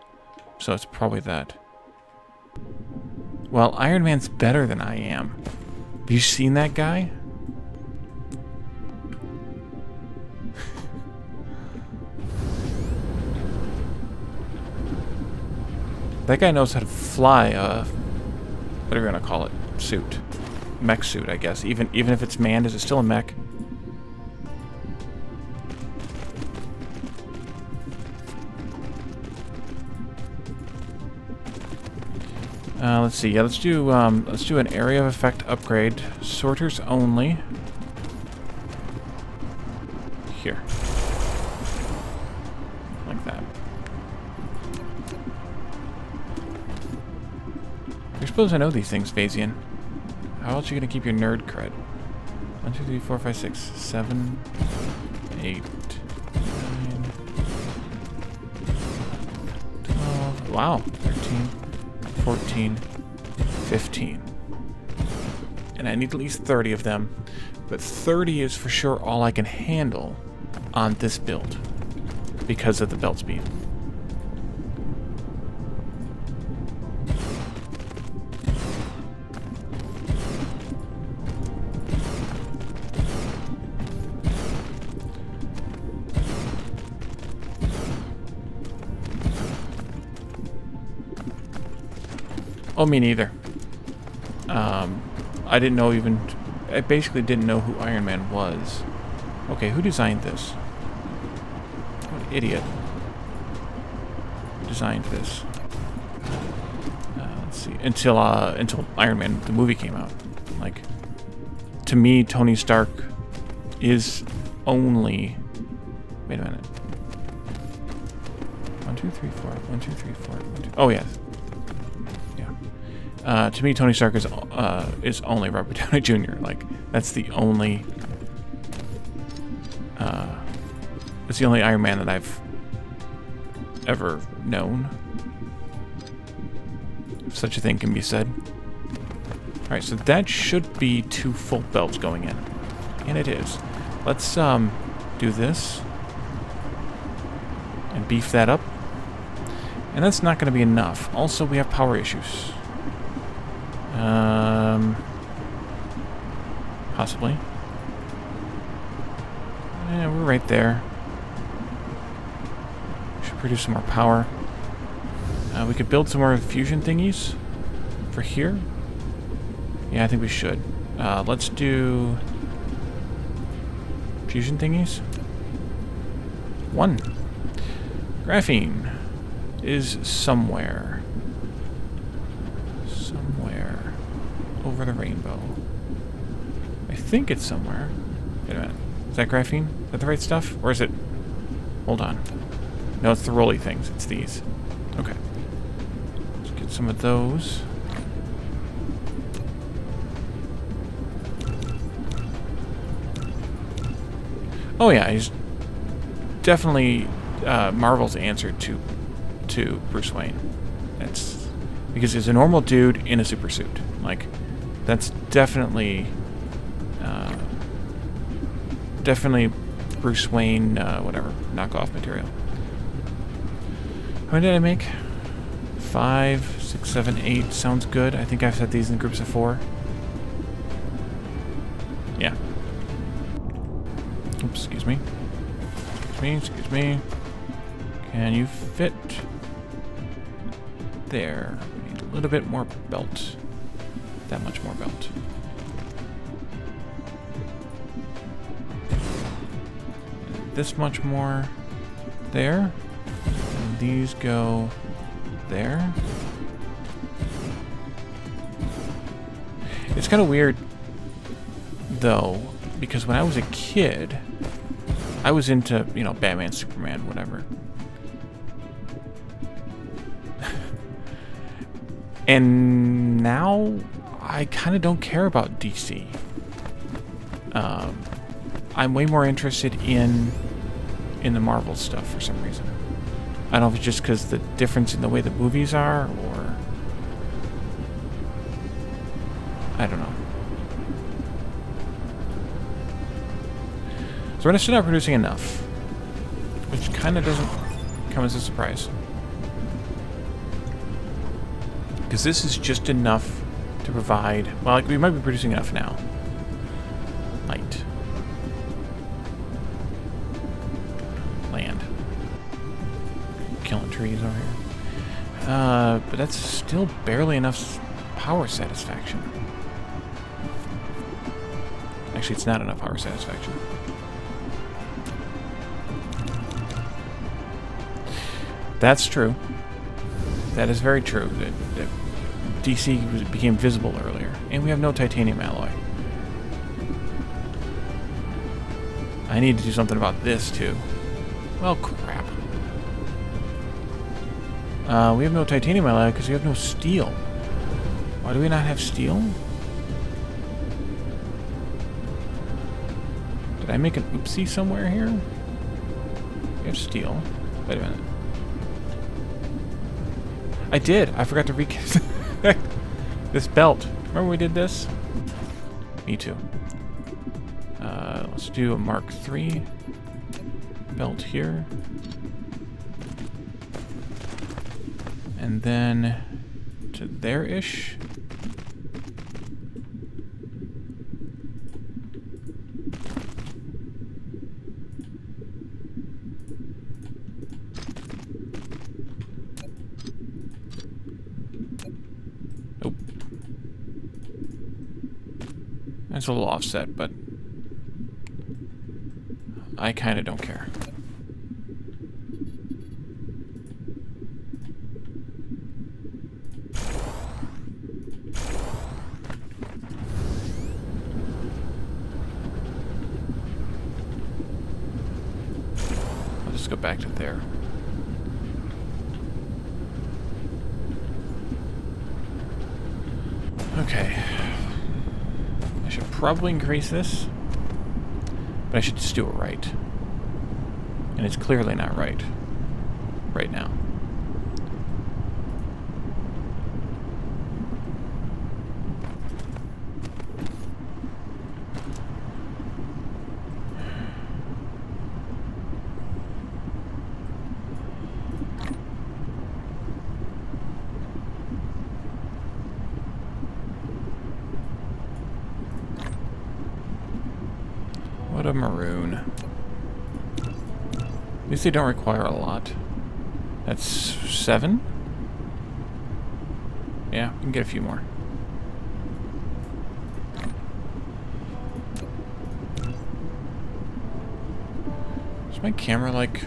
So it's probably that. Well, Iron Man's better than I am. Have you seen that guy? That guy knows how to fly what are we gonna call it? Suit. Mech suit, I guess. Even if it's manned, is it still a mech? Let's see. Yeah, let's do an area of effect upgrade. Sorters only. Here. Like that. You're supposed to know these things, Phasian. How else are you gonna keep your nerd cred? 1, 2, 3, 4, 5, 6, 7, 8, 9, 12. Wow. 13. 14, 15. And I need at least 30 of them. But 30 is for sure all I can handle on this build because of the belt speed. Oh, me neither. I didn't know even... I basically didn't know who Iron Man was. Okay, who designed this? What an idiot. designed this. Let's see. Until Iron Man, the movie, came out. Like, to me, Tony Stark is only... Wait a minute. 1, 2, 3, 4. 1, 2, 3, 4. 1, 2. Oh, yes. Yeah. To me, Tony Stark is only Robert Downey Jr. Like, that's the only... it's the only Iron Man that I've ever known. If such a thing can be said. Alright, so that should be 2 full belts going in. And it is. Let's do this. And beef that up. And that's not going to be enough. Also, we have power issues. Possibly. Yeah, we're right there. Should produce some more power. We could build some more fusion thingies for here. Yeah, I think we should. Let's do fusion thingies. 1. Graphene is somewhere. Somewhere over the rainbow. I think it's somewhere. Wait a minute. Is that graphene? Is that the right stuff? Or is it... Hold on. No, it's the rolly things. It's these. Okay. Let's get some of those. Oh yeah, he's definitely Marvel's answer to Bruce Wayne. That's because he's a normal dude in a super suit. Like, that's definitely definitely Bruce Wayne, whatever, knockoff material. How many did I make? 5, 6, 7, 8. Sounds good. I think I've set these in groups of 4. Yeah. Oops, excuse me. Excuse me. Can you fit there? We need a little bit more belt. That much more belt. This much more there. And these go there. It's kind of weird, though, because when I was a kid, I was into, you know, Batman, Superman, whatever. And now, I kind of don't care about DC. I'm way more interested in the Marvel stuff for some reason. I don't know if it's just because the difference in the way the movies are, or... I don't know. So we're going to start producing enough, which kind of doesn't come as a surprise. Because this is just enough to provide... Well, like, we might be producing enough now. Light. Land. Killing trees over here. But that's still barely enough power satisfaction. Actually, it's not enough power satisfaction. That's true. That is very true. That DC became visible earlier. And we have no titanium alloy. I need to do something about this, too. Well, crap. We have no titanium alloy because we have no steel. Why do we not have steel? Did I make an oopsie somewhere here? We have steel. Wait a minute. I did. I forgot to recast this belt. Remember we did this? Me too. Let's do a Mark III belt here. And then to there-ish. Nope. That's a little offset, but I kind of don't care. go back to there. Okay. I should probably increase this, but I should just do it right. And it's clearly not right now. What a maroon. At least they don't require a lot. That's 7? Yeah, we can get a few more. Is my camera like...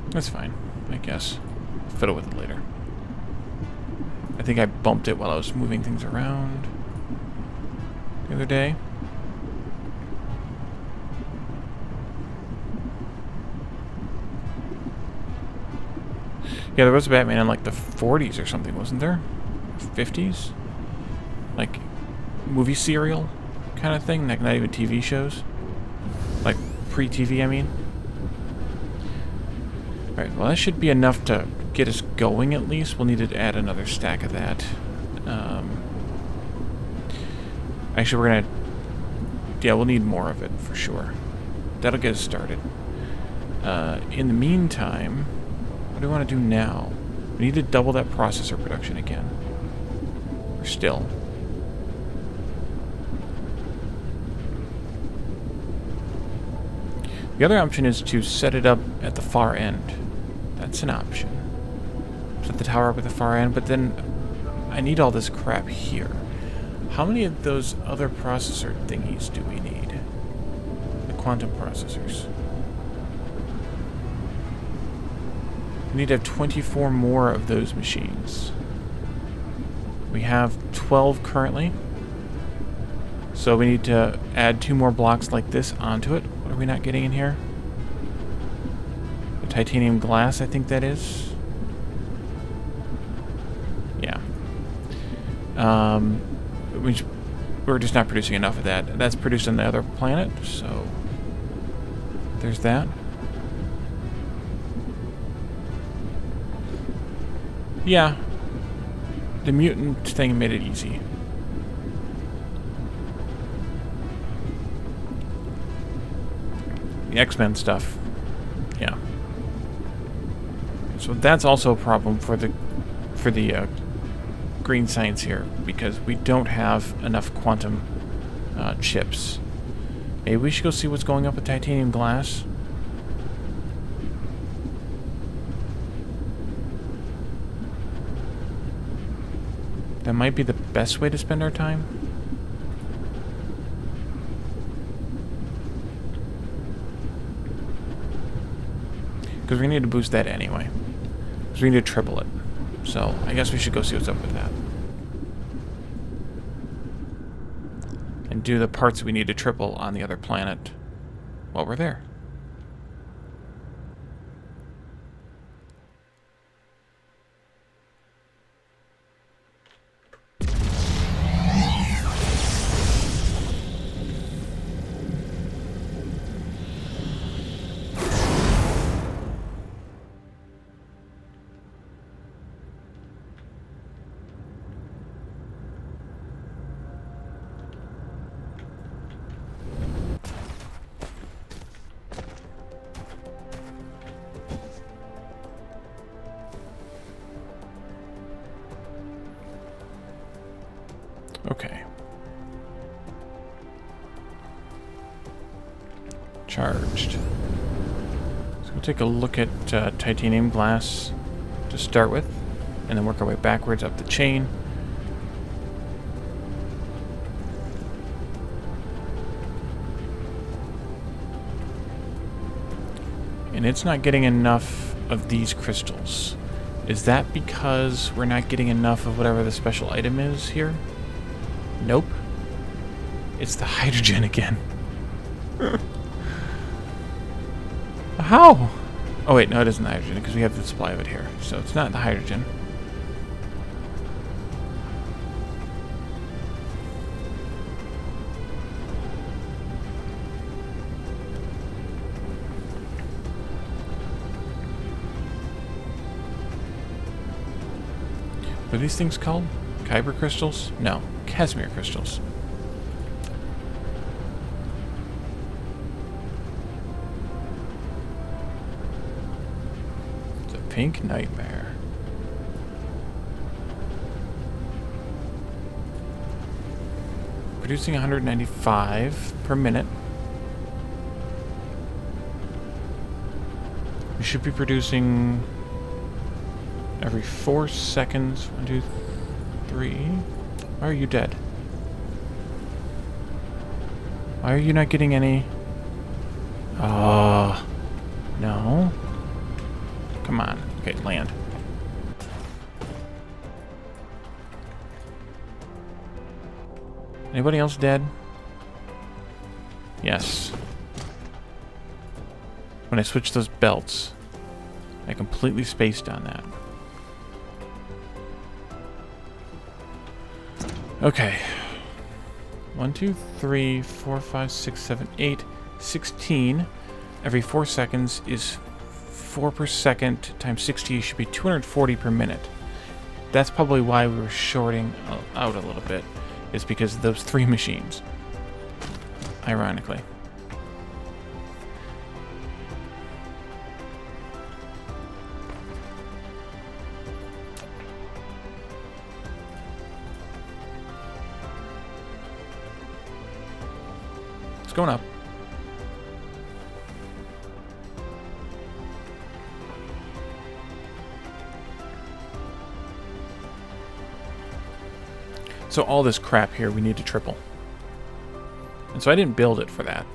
That's fine, I guess. Fiddle with it later. I think I bumped it while I was moving things around the other day. Yeah, there was a Batman in like the 40s or something, wasn't there? 50s? Like movie serial kind of thing, like not even TV shows. Like pre-TV, I mean. Alright, well that should be enough to get us going at least. We'll need to add another stack of that. Actually, we're gonna... Yeah, we'll need more of it for sure. That'll get us started. In the meantime, what do we want to do now? We need to double that processor production again. Or still. The other option is to set it up at the far end. That's an option. Set the tower up at the far end, but then I need all this crap here. How many of those other processor thingies do we need? The quantum processors. We need to have 24 more of those machines. We have 12 currently. So we need to add 2 more blocks like this onto it. What are we not getting in here? The titanium glass, I think that is. Yeah. We're just not producing enough of that. That's produced on the other planet, so there's that. Yeah. The mutant thing made it easy. The X-Men stuff. Yeah. So that's also a problem for the green science here, because we don't have enough quantum chips. Maybe we should go see what's going up with titanium glass. That might be the best way to spend our time. Because we need to boost that anyway. Because we need to triple it. So, I guess we should go see what's up with that. And do the parts we need to triple on the other planet while we're there. Okay. Charged. So we'll take a look at titanium glass to start with, and then work our way backwards up the chain. And it's not getting enough of these crystals. Is that because we're not getting enough of whatever the special item is here? Nope. It's the hydrogen again. How? Oh wait, no, it isn't the hydrogen because we have the supply of it here. So it's not the hydrogen. What are these things called? Kyber crystals? No, Casimir crystals. It's a pink nightmare. Producing 195 per minute. We should be producing every 4 seconds. 1, 2, 3. Why are you dead? Why are you not getting any? No. Come on. Okay, land. Anybody else dead? Yes. When I switched those belts, I completely spaced on that. Okay. 1, 2, 3, 4, 5, 6, 7, 8, 16. Every 4 seconds is 4 per second times 60 should be 240 per minute. That's probably why we were shorting out a little bit, is because of those 3 machines. Ironically. It's going up. So all this crap here we need to triple. And so I didn't build it for that.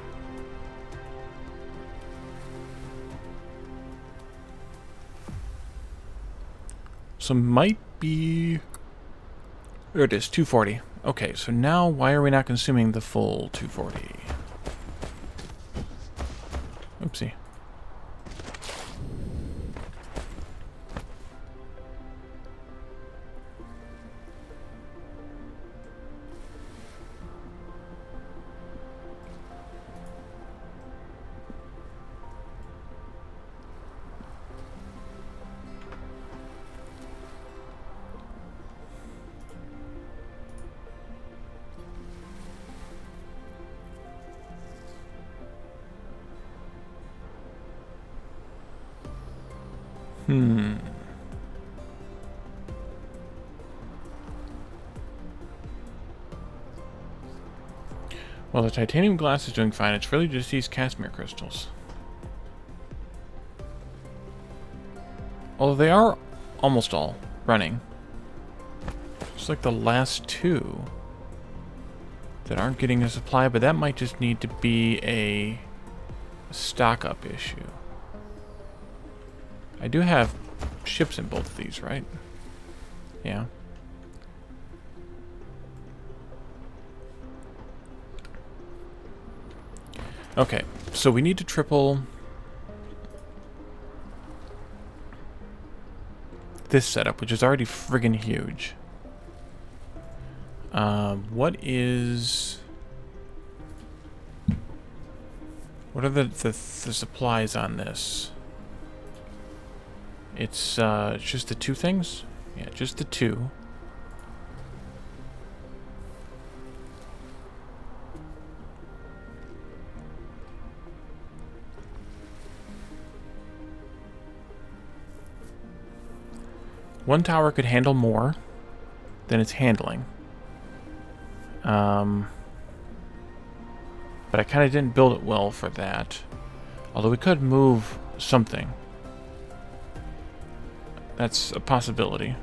So might be... There it is, 240. Okay, so now why are we not consuming the full 240? Oopsie. Well, the titanium glass is doing fine. It's really just these Casimir crystals. Although they are almost all running. Just like the last 2 that aren't getting a supply, but that might just need to be a stock-up issue. I do have ships in both of these, right? Yeah. Okay, so we need to triple this setup, which is already friggin' huge. What are the supplies on this? It's just the 2 things? Yeah, just the 2. One tower could handle more than it's handling. But I kind of didn't build it well for that. Although we could move something. That's a possibility.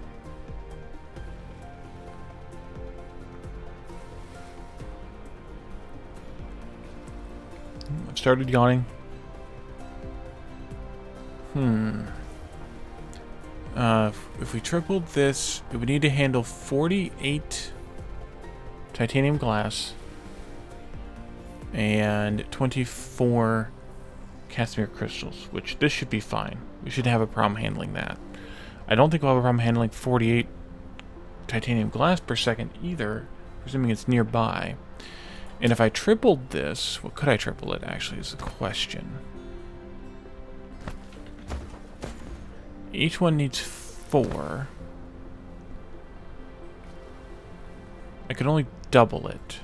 I've started yawning. If we tripled this, it would need to handle 48 titanium glass and 24 Casimir crystals, which this should be fine. We should have a problem handling that. I don't think we'll have a problem handling 48 titanium glass per second either, presuming it's nearby. And if I tripled this, what could I triple it actually is the question. Each one needs 4. I could only double it.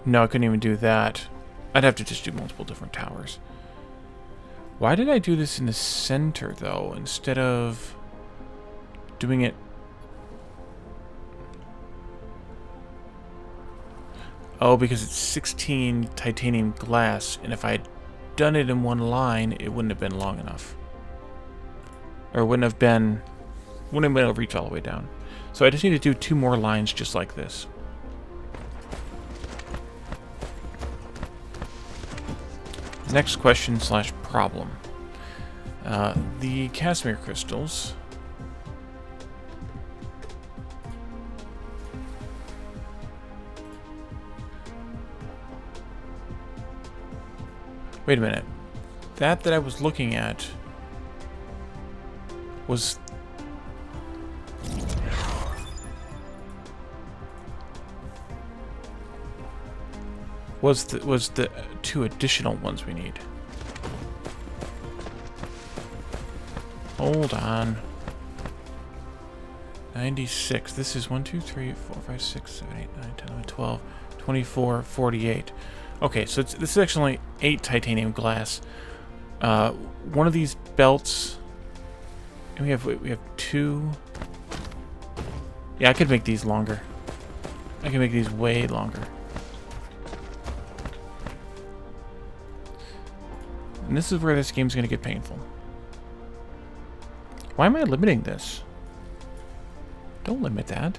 No, I couldn't even do that. I'd have to just do multiple different towers. Why did I do this in the center, though, instead of doing it... Oh, because it's 16 titanium glass, and if I had done it in one line, it wouldn't have been long enough. Or wouldn't have been able to reach all the way down. So I just need to do 2 more lines just like this. Next question / problem. The Casimir crystals. Wait a minute. That I was looking at was... was the 2 additional ones we need. Hold on. 96. This is 1, 2, 3, 4, 5, 6, 7, 8, 9, 10, 11, 12, 24, 48. Okay, so this is actually 8 titanium glass. One of these belts, and we have 2. Yeah, I could make these longer. I can make these way longer. And this is where this game's going to get painful. Why am I limiting this? Don't limit that.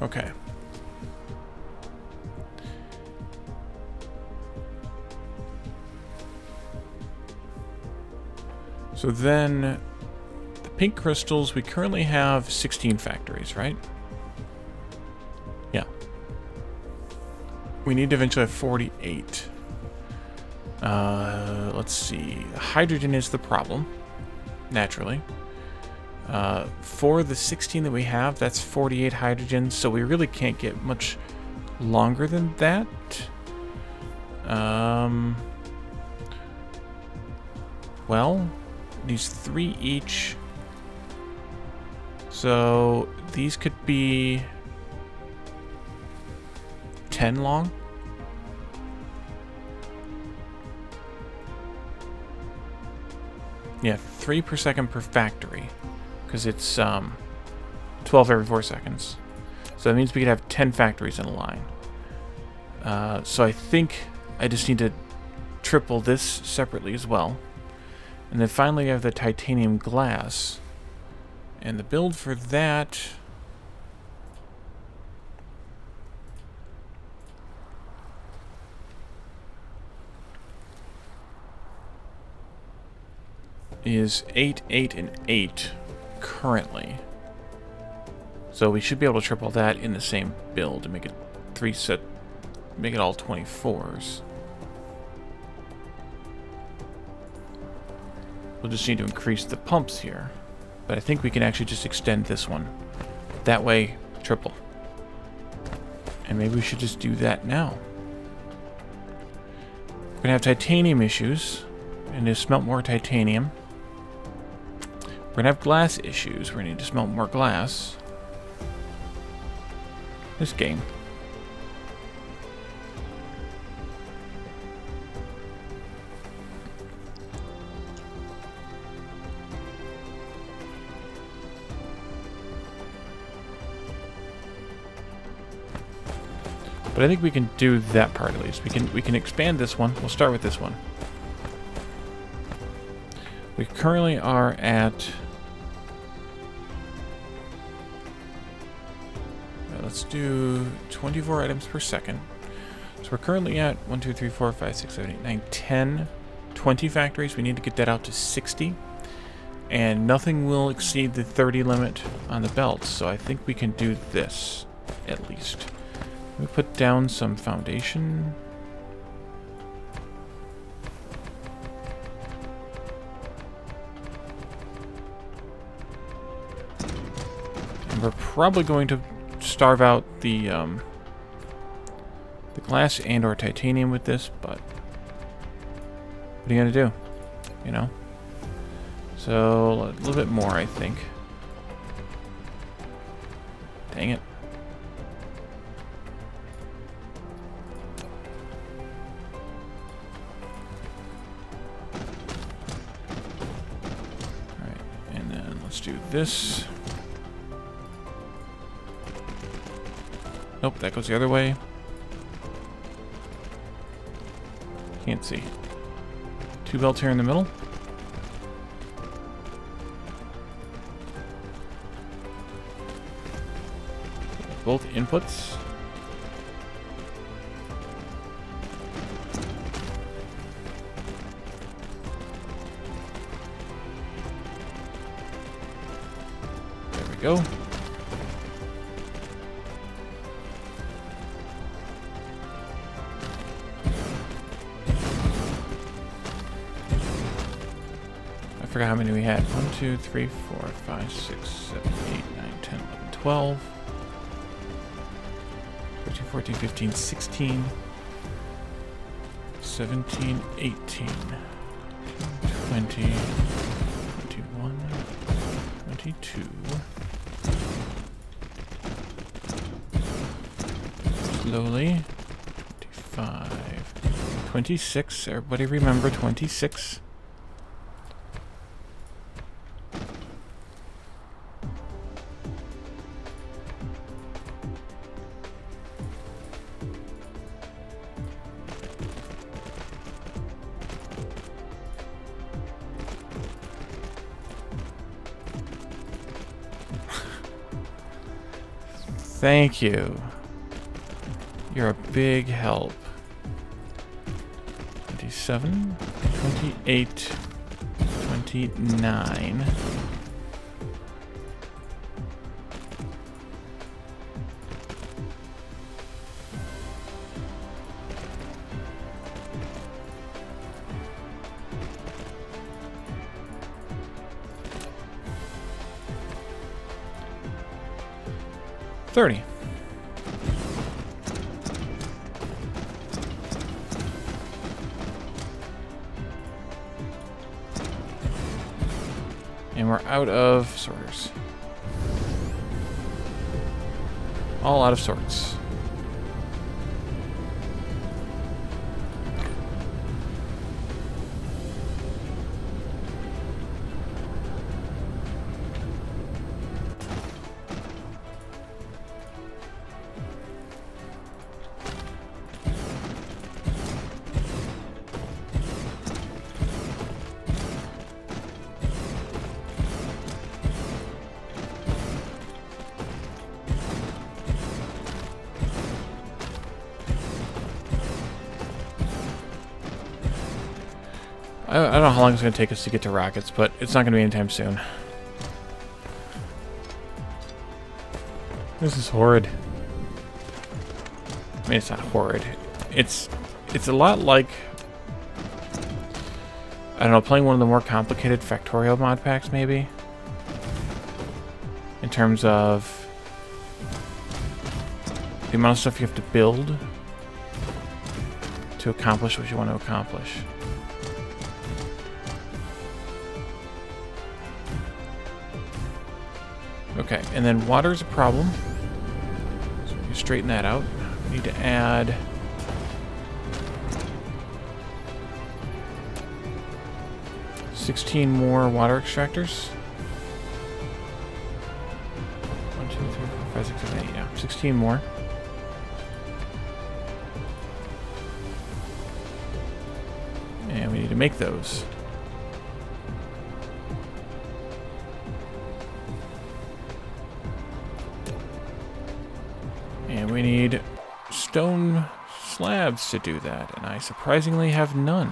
Okay. So then, the pink crystals, we currently have 16 factories, right? Yeah. We need to eventually have 48. Let's see. Hydrogen is the problem, naturally. For the 16 that we have, that's 48 hydrogen, so we really can't get much longer than that. Well, these 3 each. So these could be 10 long. Yeah, 3 per second per factory, because it's 12 every 4 seconds. So that means we could have 10 factories in a line. So I think I just need to triple this separately as well. And then finally, I have the titanium glass. And the build for that... is 8, 8, and 8 currently. So we should be able to triple that in the same build and make it make it all 24s. We'll just need to increase the pumps here. But I think we can actually just extend this one. That way, triple. And maybe we should just do that now. We're gonna have titanium issues. And to smelt more titanium. We're gonna have glass issues. We're gonna need to smelt more glass. This game. But I think we can do that part at least. We can expand this one. We'll start with this one. We currently are at... let's do 24 items per second. So we're currently at 1, 2, 3, 4, 5, 6, 7, 8, 9, 10, 20 factories. We need to get that out to 60. And nothing will exceed the 30 limit on the belt. So I think we can do this, at least. We put down some foundation. And we're probably going to starve out the glass and or titanium with this, but what are you gonna do? You know? So a little bit more, I think. Dang it. Alright, and then let's do this. Nope, that goes the other way. Can't see. 2 belts here in the middle. Both inputs. There we go. I forgot how many we had. 1, 2, 3, 4, 5, 6, 7, 8, 9, 10, 11, 12. 13, 14, 15, 16, 17, 18, 20, 21, 22, slowly, 25, 26, everybody remember 26. Thank you. You're a big help. 27, 28, 29. $30. And we're out of sorters. All out of sorts. I don't know how long it's going to take us to get to rockets, but it's not going to be anytime soon. This is horrid. I mean, it's not horrid. It's a lot like, I don't know, playing one of the more complicated Factorio mod packs, maybe? In terms of the amount of stuff you have to build to accomplish what you want to accomplish. Okay, and then water's a problem. So we can straighten that out. We need to add $16 more water extractors. 1, 2, 3, 4, 5, 6, 7, 8. Yeah, 16 more. make those. And we need stone slabs to do that, and I surprisingly have none.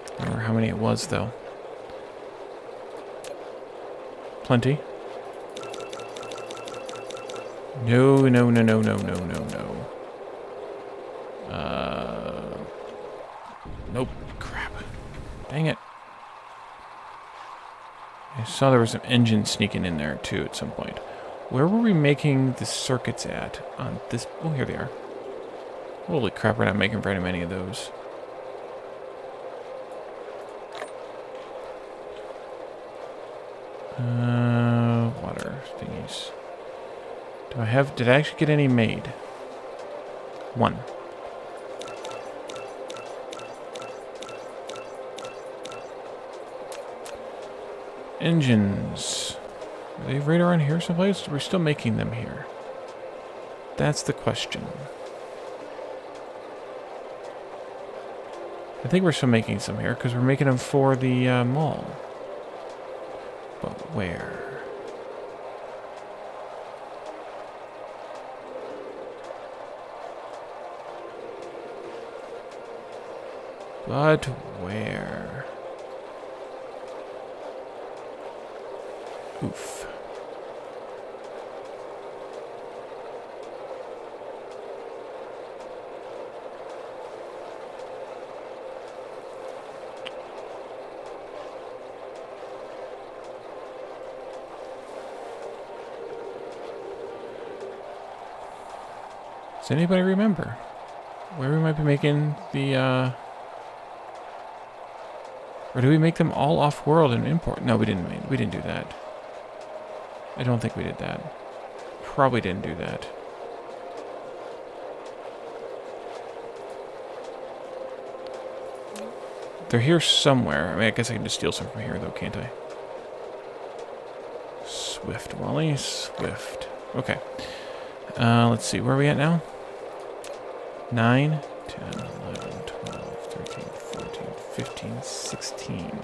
I don't remember how many it was, though. Plenty. No, no, no, no, no, no, no, no. Nope. Crap. Dang it. I saw there was some engine sneaking in there, too, at some point. Where were we making the circuits at? On this... Oh, here they are. Holy crap, we're not making very many of those. Water thingies. Did I actually get any made? One. Engines. Are they right around here someplace? We're still making them here. That's the question. I think we're still making some here because we're making them for the mall. But where? But where? Oof. Does anybody remember where we might be making the, or do we make them all off-world and import? No, we didn't. We didn't do that. I don't think we did that. Probably didn't do that. They're here somewhere. I mean, I guess I can just steal some from here, though, can't I? Swift, Wally. Swift. Okay. Let's see. Where are we at now? 9, 10, 11, 12, 13, 14, 15, 16.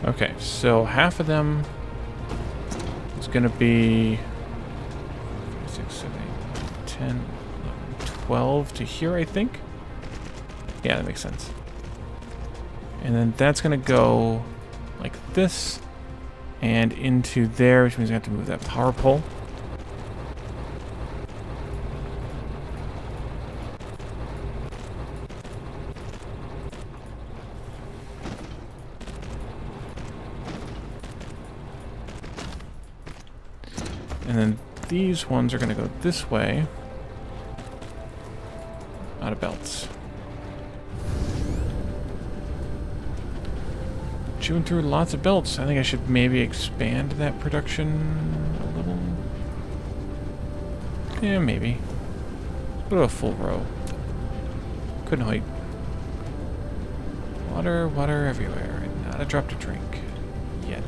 Okay, so half of them is going to be 6, 7, 8, 10, 11, 12 to here, I think. Yeah, that makes sense. And then that's going to go like this and into there, which means I have to move that power pole. And then these ones are going to go this way. Out of belts. Chewing through lots of belts. I think I should maybe expand that production a little. Yeah, maybe. Go to a full row. Couldn't wait. Water, water everywhere. And not a drop to drink. Yet.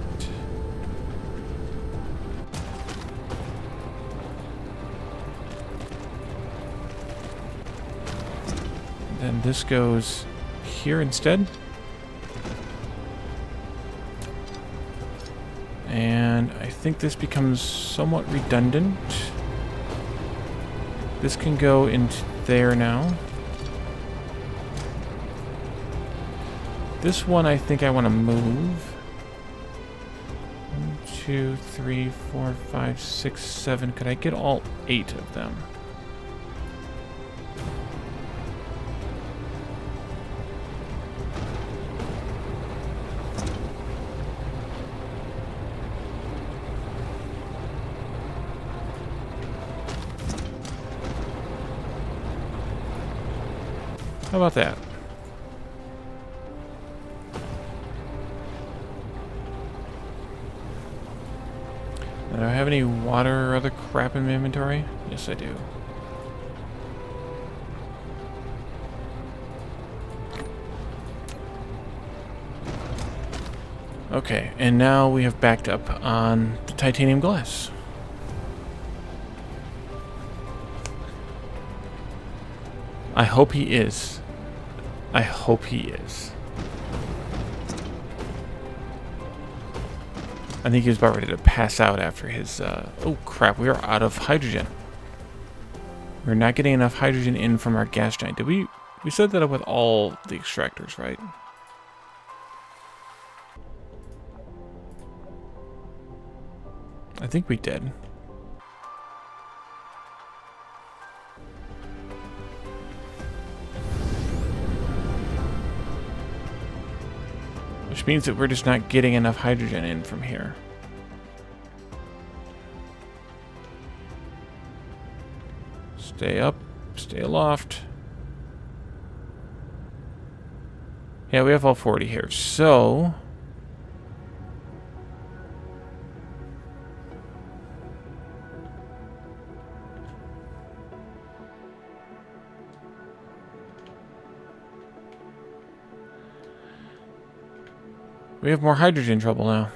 Then this goes here instead. And I think this becomes somewhat redundant. This can go into there now. This one I think I want to move. 1, 2, 3, 4, 5, 6, 7. Could I get all 8 of them? How about that? Do I have any water or other crap in my inventory? Yes, I do. Okay, and now we have backed up on the titanium glass. I hope he is. I hope he is. I think he was about ready to pass out after his, oh crap, we are out of hydrogen. We're not getting enough hydrogen in from our gas giant. Did we set that up with all the extractors, right? I think we did. Which means that we're just not getting enough hydrogen in from here. Stay up, stay aloft. Yeah, we have all 40 here, so... we have more hydrogen trouble now.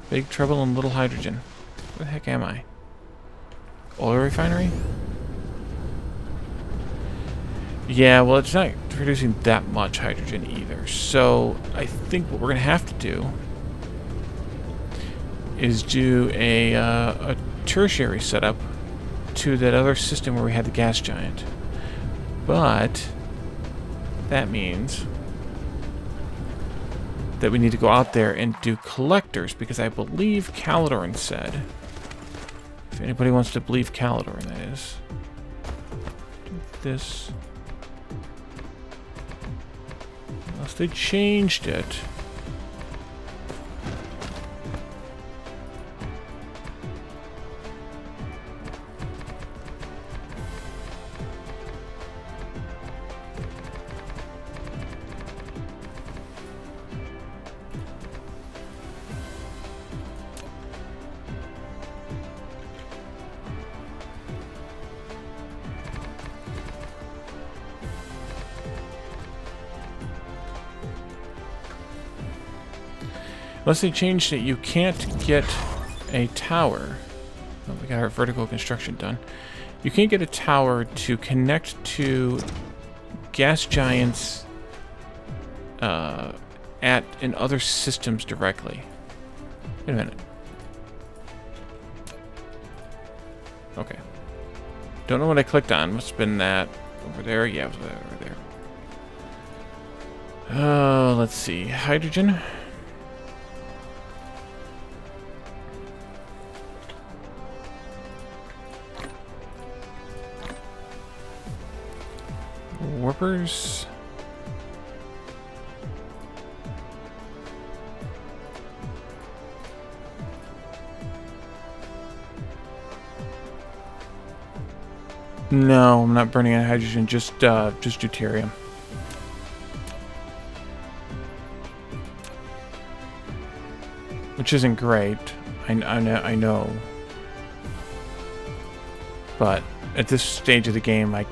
Big trouble and little hydrogen. Where the heck am I? Oil refinery? Yeah, well, it's not producing that much hydrogen either. So I think what we're going to have to do is do a tertiary setup to that other system where we had the gas giant. But that means that we need to go out there and do collectors, because I believe Caladoran said, if anybody wants to believe Caladoran, that is, do this, unless they changed it. Unless they changed it, you can't get a tower. Oh, we got our vertical construction done. You can't get a tower to connect to gas giants in other systems directly. Wait a minute. Okay. Don't know what I clicked on. Must have been that over there. Yeah, it was over there. Oh, let's see. Hydrogen. Warpers. No, I'm not burning any hydrogen, just deuterium. Which isn't great. I know. But at this stage of the game, I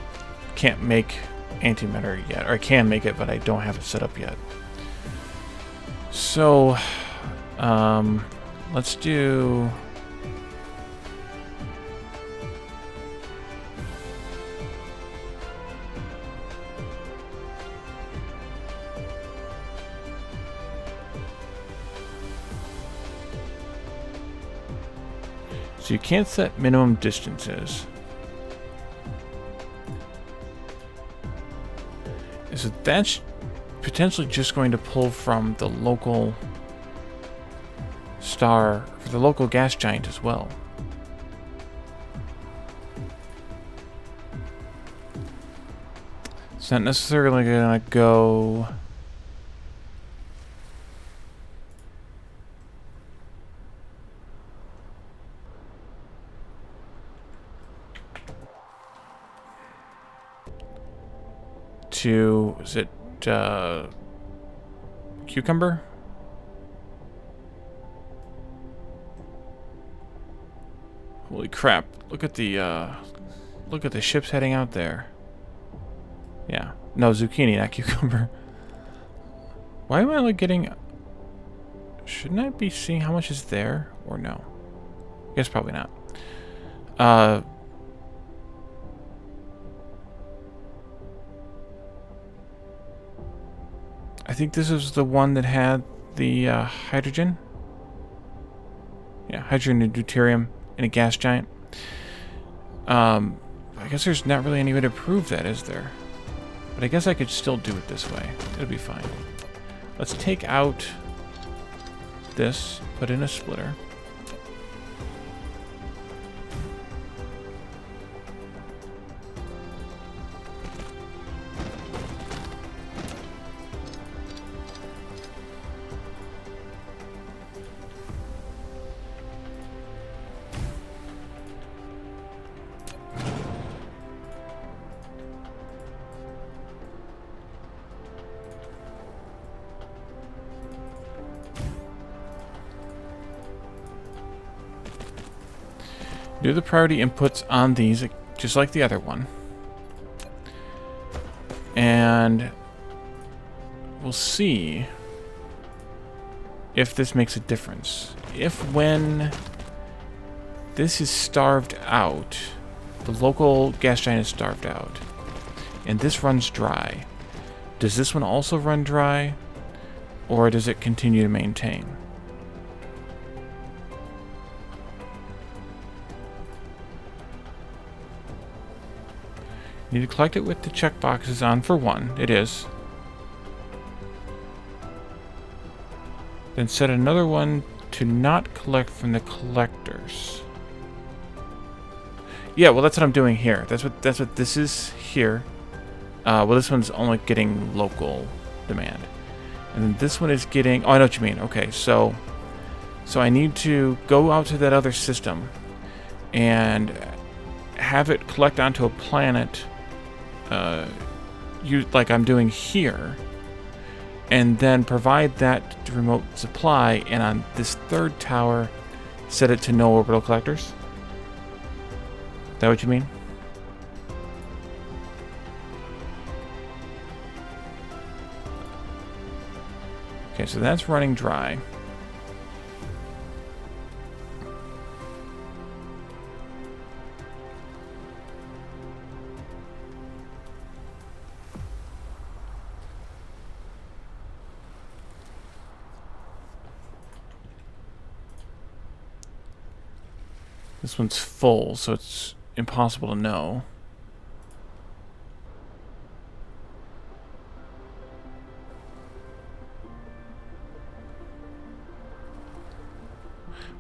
can't make antimatter yet. Or I can make it, but I don't have it set up yet. So, let's do... So you can't set minimum distances. So that's potentially just going to pull from the local star, for the local gas giant as well. It's not necessarily going to go... to, is it Cucumber? Holy crap! Look at the ships heading out there. Yeah, no, zucchini, not cucumber. Why am I like getting? Shouldn't I be seeing how much is there or no? I guess probably not. I think this is the one that had the hydrogen. Yeah, hydrogen and deuterium in a gas giant. I guess there's not really any way to prove that, is there? But I guess I could still do it this way. It'll be fine. Let's take out this, put in a splitter. Do the priority inputs on these, just like the other one. And we'll see if this makes a difference. If when this is starved out, the local gas giant is starved out, and this runs dry, does this one also run dry, or does it continue to maintain? Need to collect it with the checkboxes on for one. It is. Then set another one to not collect from the collectors. Yeah, well that's what I'm doing here. That's what this is here. Well, this one's only getting local demand. And then this one is getting... Oh, I know what you mean. Okay, so I need to go out to that other system and have it collect onto a planet like I'm doing here, and then provide that remote supply, and on this third tower set it to no orbital collectors. Is that what you mean? Okay, so that's running dry. This one's full, so it's impossible to know.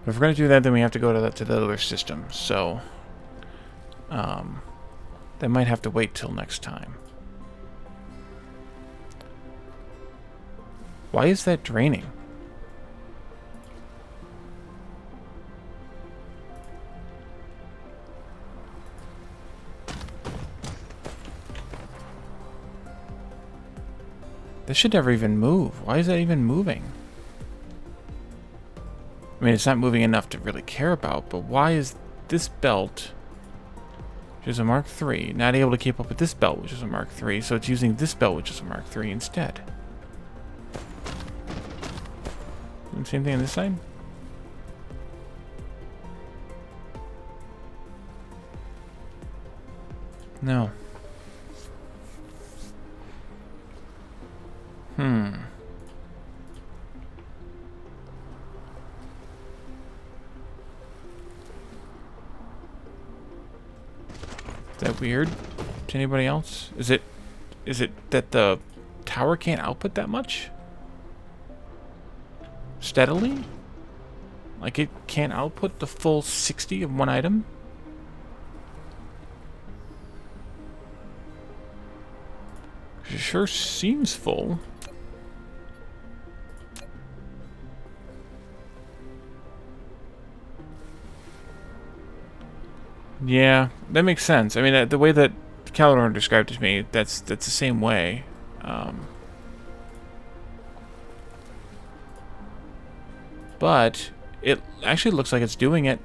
But if we're going to do that, then we have to go to the other system. So, that might have to wait till next time. Why is that draining? This should never even move. Why is that even moving? I mean, it's not moving enough to really care about, but why is this belt, which is a Mark III, not able to keep up with this belt, which is a Mark III, so it's using this belt, which is a Mark III, instead? Same thing on this side? No. Is that weird to anybody else? Is it that the tower can't output that much? Steadily? Like it can't output the full 60 of one item? It sure seems full. Yeah, that makes sense. I mean, the way that Calidor described it to me, that's the same way. But it actually looks like it's doing it.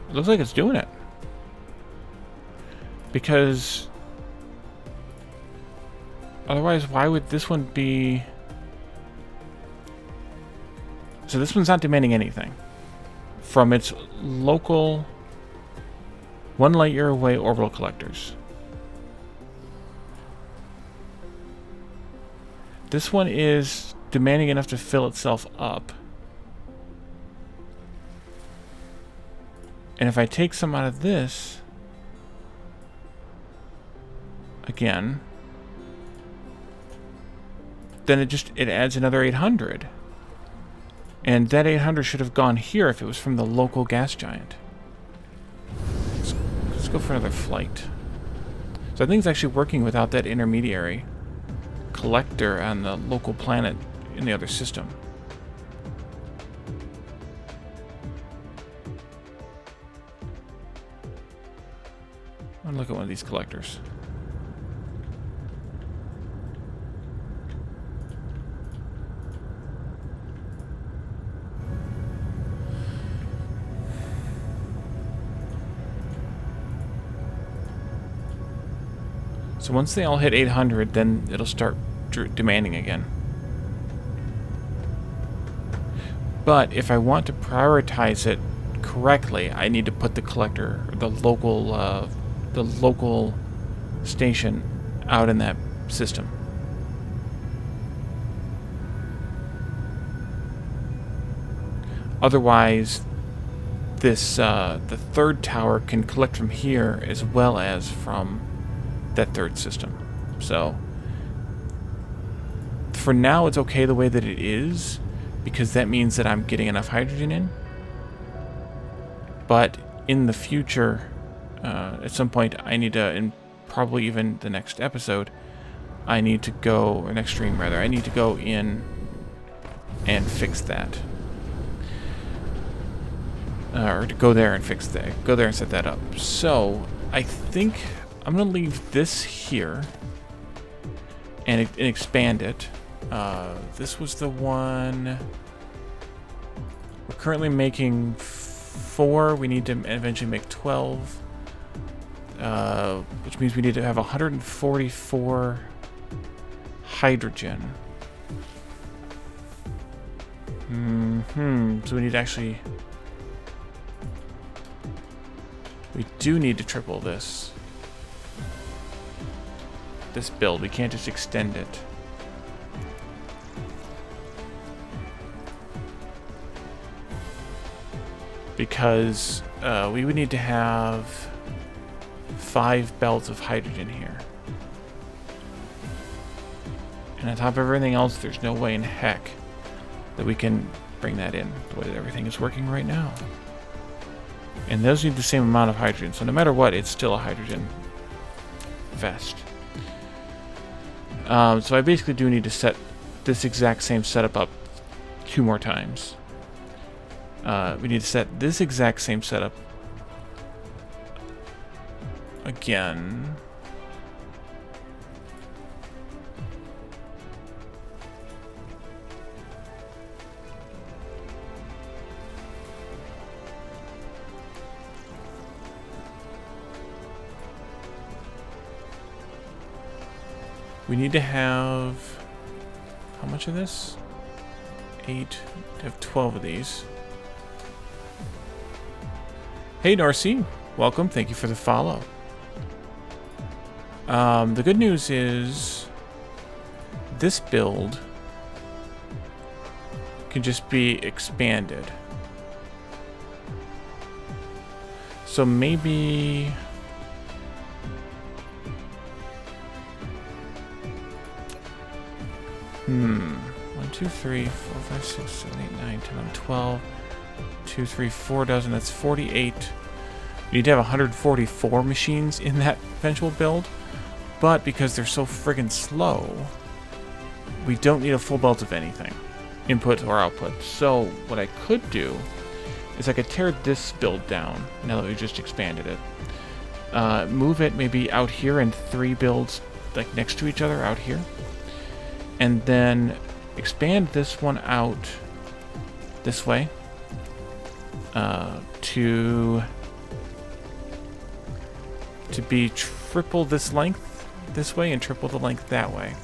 It looks like it's doing it. Because otherwise, why would this one be... So this one's not demanding anything from its local 1 light year away orbital collectors. This one is demanding enough to fill itself up. And if I take some out of this, again, then it adds another 800. And that 800 should have gone here if it was from the local gas giant. Let's go for another flight. So I think it's actually working without that intermediary collector on the local planet in the other system. I'll look at one of these collectors. So once they all hit 800, then it'll start demanding again. But if I want to prioritize it correctly, I need to put the collector, the local station, out in that system. Otherwise, this the third tower can collect from here as well as from that third system. So for now it's okay the way that it is, because that means that I'm getting enough hydrogen in. But in the future, at some point I need to, and probably even the next episode, I need to go, or next stream rather, I need to go in and fix that. Or to go there and fix that, go there and set that up. So I think I'm going to leave this here and expand it. This was the one. We're currently making 4. We need to eventually make 12. Which means we need to have 144 hydrogen. So we need to actually... We do need to triple this build. We can't just extend it. Because we would need to have 5 belts of hydrogen here. And on top of everything else, there's no way in heck that we can bring that in the way that everything is working right now. And those need the same amount of hydrogen, so no matter what, it's still a hydrogen fest. So I basically do need to set this exact same setup up 2 more times. We need to set this exact same setup again. We need to have... How much of this? 8. To have 12 of these. Hey, Norcy. Welcome. Thank you for the follow. The good news is this build can just be expanded. So maybe... 1, 2, 3, 4, 5, 6, 7, 8, 9, 10, 11, 12. 2, 3, 4 dozen. That's 48. You need to have 144 machines in that eventual build. But because they're so friggin' slow, we don't need a full belt of anything, input or output. So what I could do is I could tear this build down, now that we just expanded it. Move it maybe out here in 3 builds, like next to each other out here. And then expand this one out this way to be triple this length this way and triple the length that way.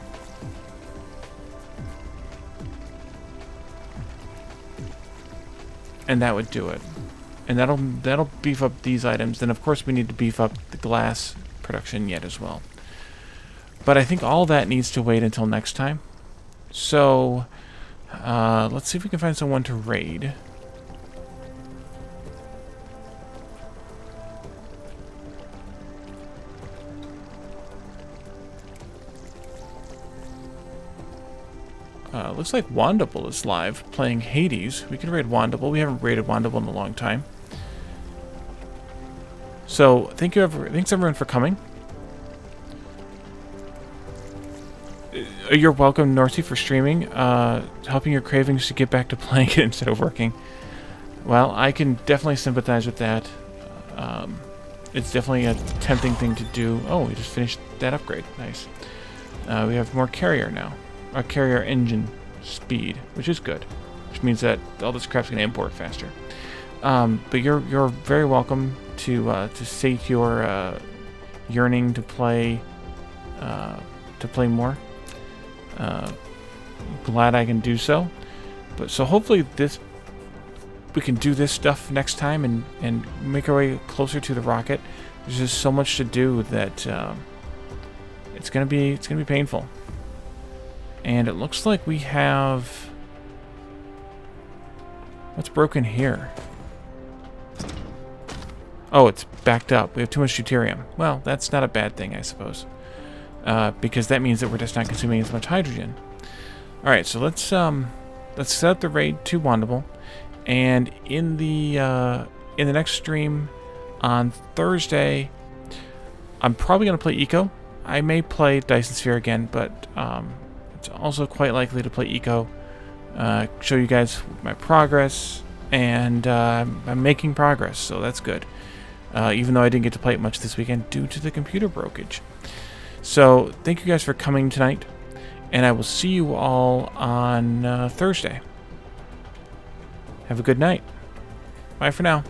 And that would do it. And that'll beef up these items. Then of course we need to beef up the glass production yet as well. But I think all that needs to wait until next time. So let's see if we can find someone to raid. Looks like Wandable is live, playing Hades. We can raid Wandable. We haven't raided Wandable in a long time. So, thanks everyone for coming. You're welcome, Norsey, for streaming, helping your cravings to get back to playing it instead of working. Well, I can definitely sympathize with that. It's definitely a tempting thing to do. Oh, we just finished that upgrade. Nice. We have more carrier now. Our carrier engine speed, which is good. Which means that all this crap's going to import faster. But you're very welcome to sate your yearning to play more. Glad I can do so. But so hopefully we can do this stuff next time and make our way closer to the rocket. There's just so much to do that it's gonna be painful. And it looks like we have... What's broken here? Oh, it's backed up. We have too much deuterium. Well, that's not a bad thing, I suppose. Because that means that we're just not consuming as much hydrogen. Alright, so let's set up the raid to Wandable. And in the next stream on Thursday, I'm probably going to play Eco. I may play Dyson Sphere again, but it's also quite likely to play Eco. Show you guys my progress, and I'm making progress, so that's good. Even though I didn't get to play it much this weekend due to the computer brokerage. So thank you guys for coming tonight, and I will see you all on Thursday. Have a good night. Bye for now.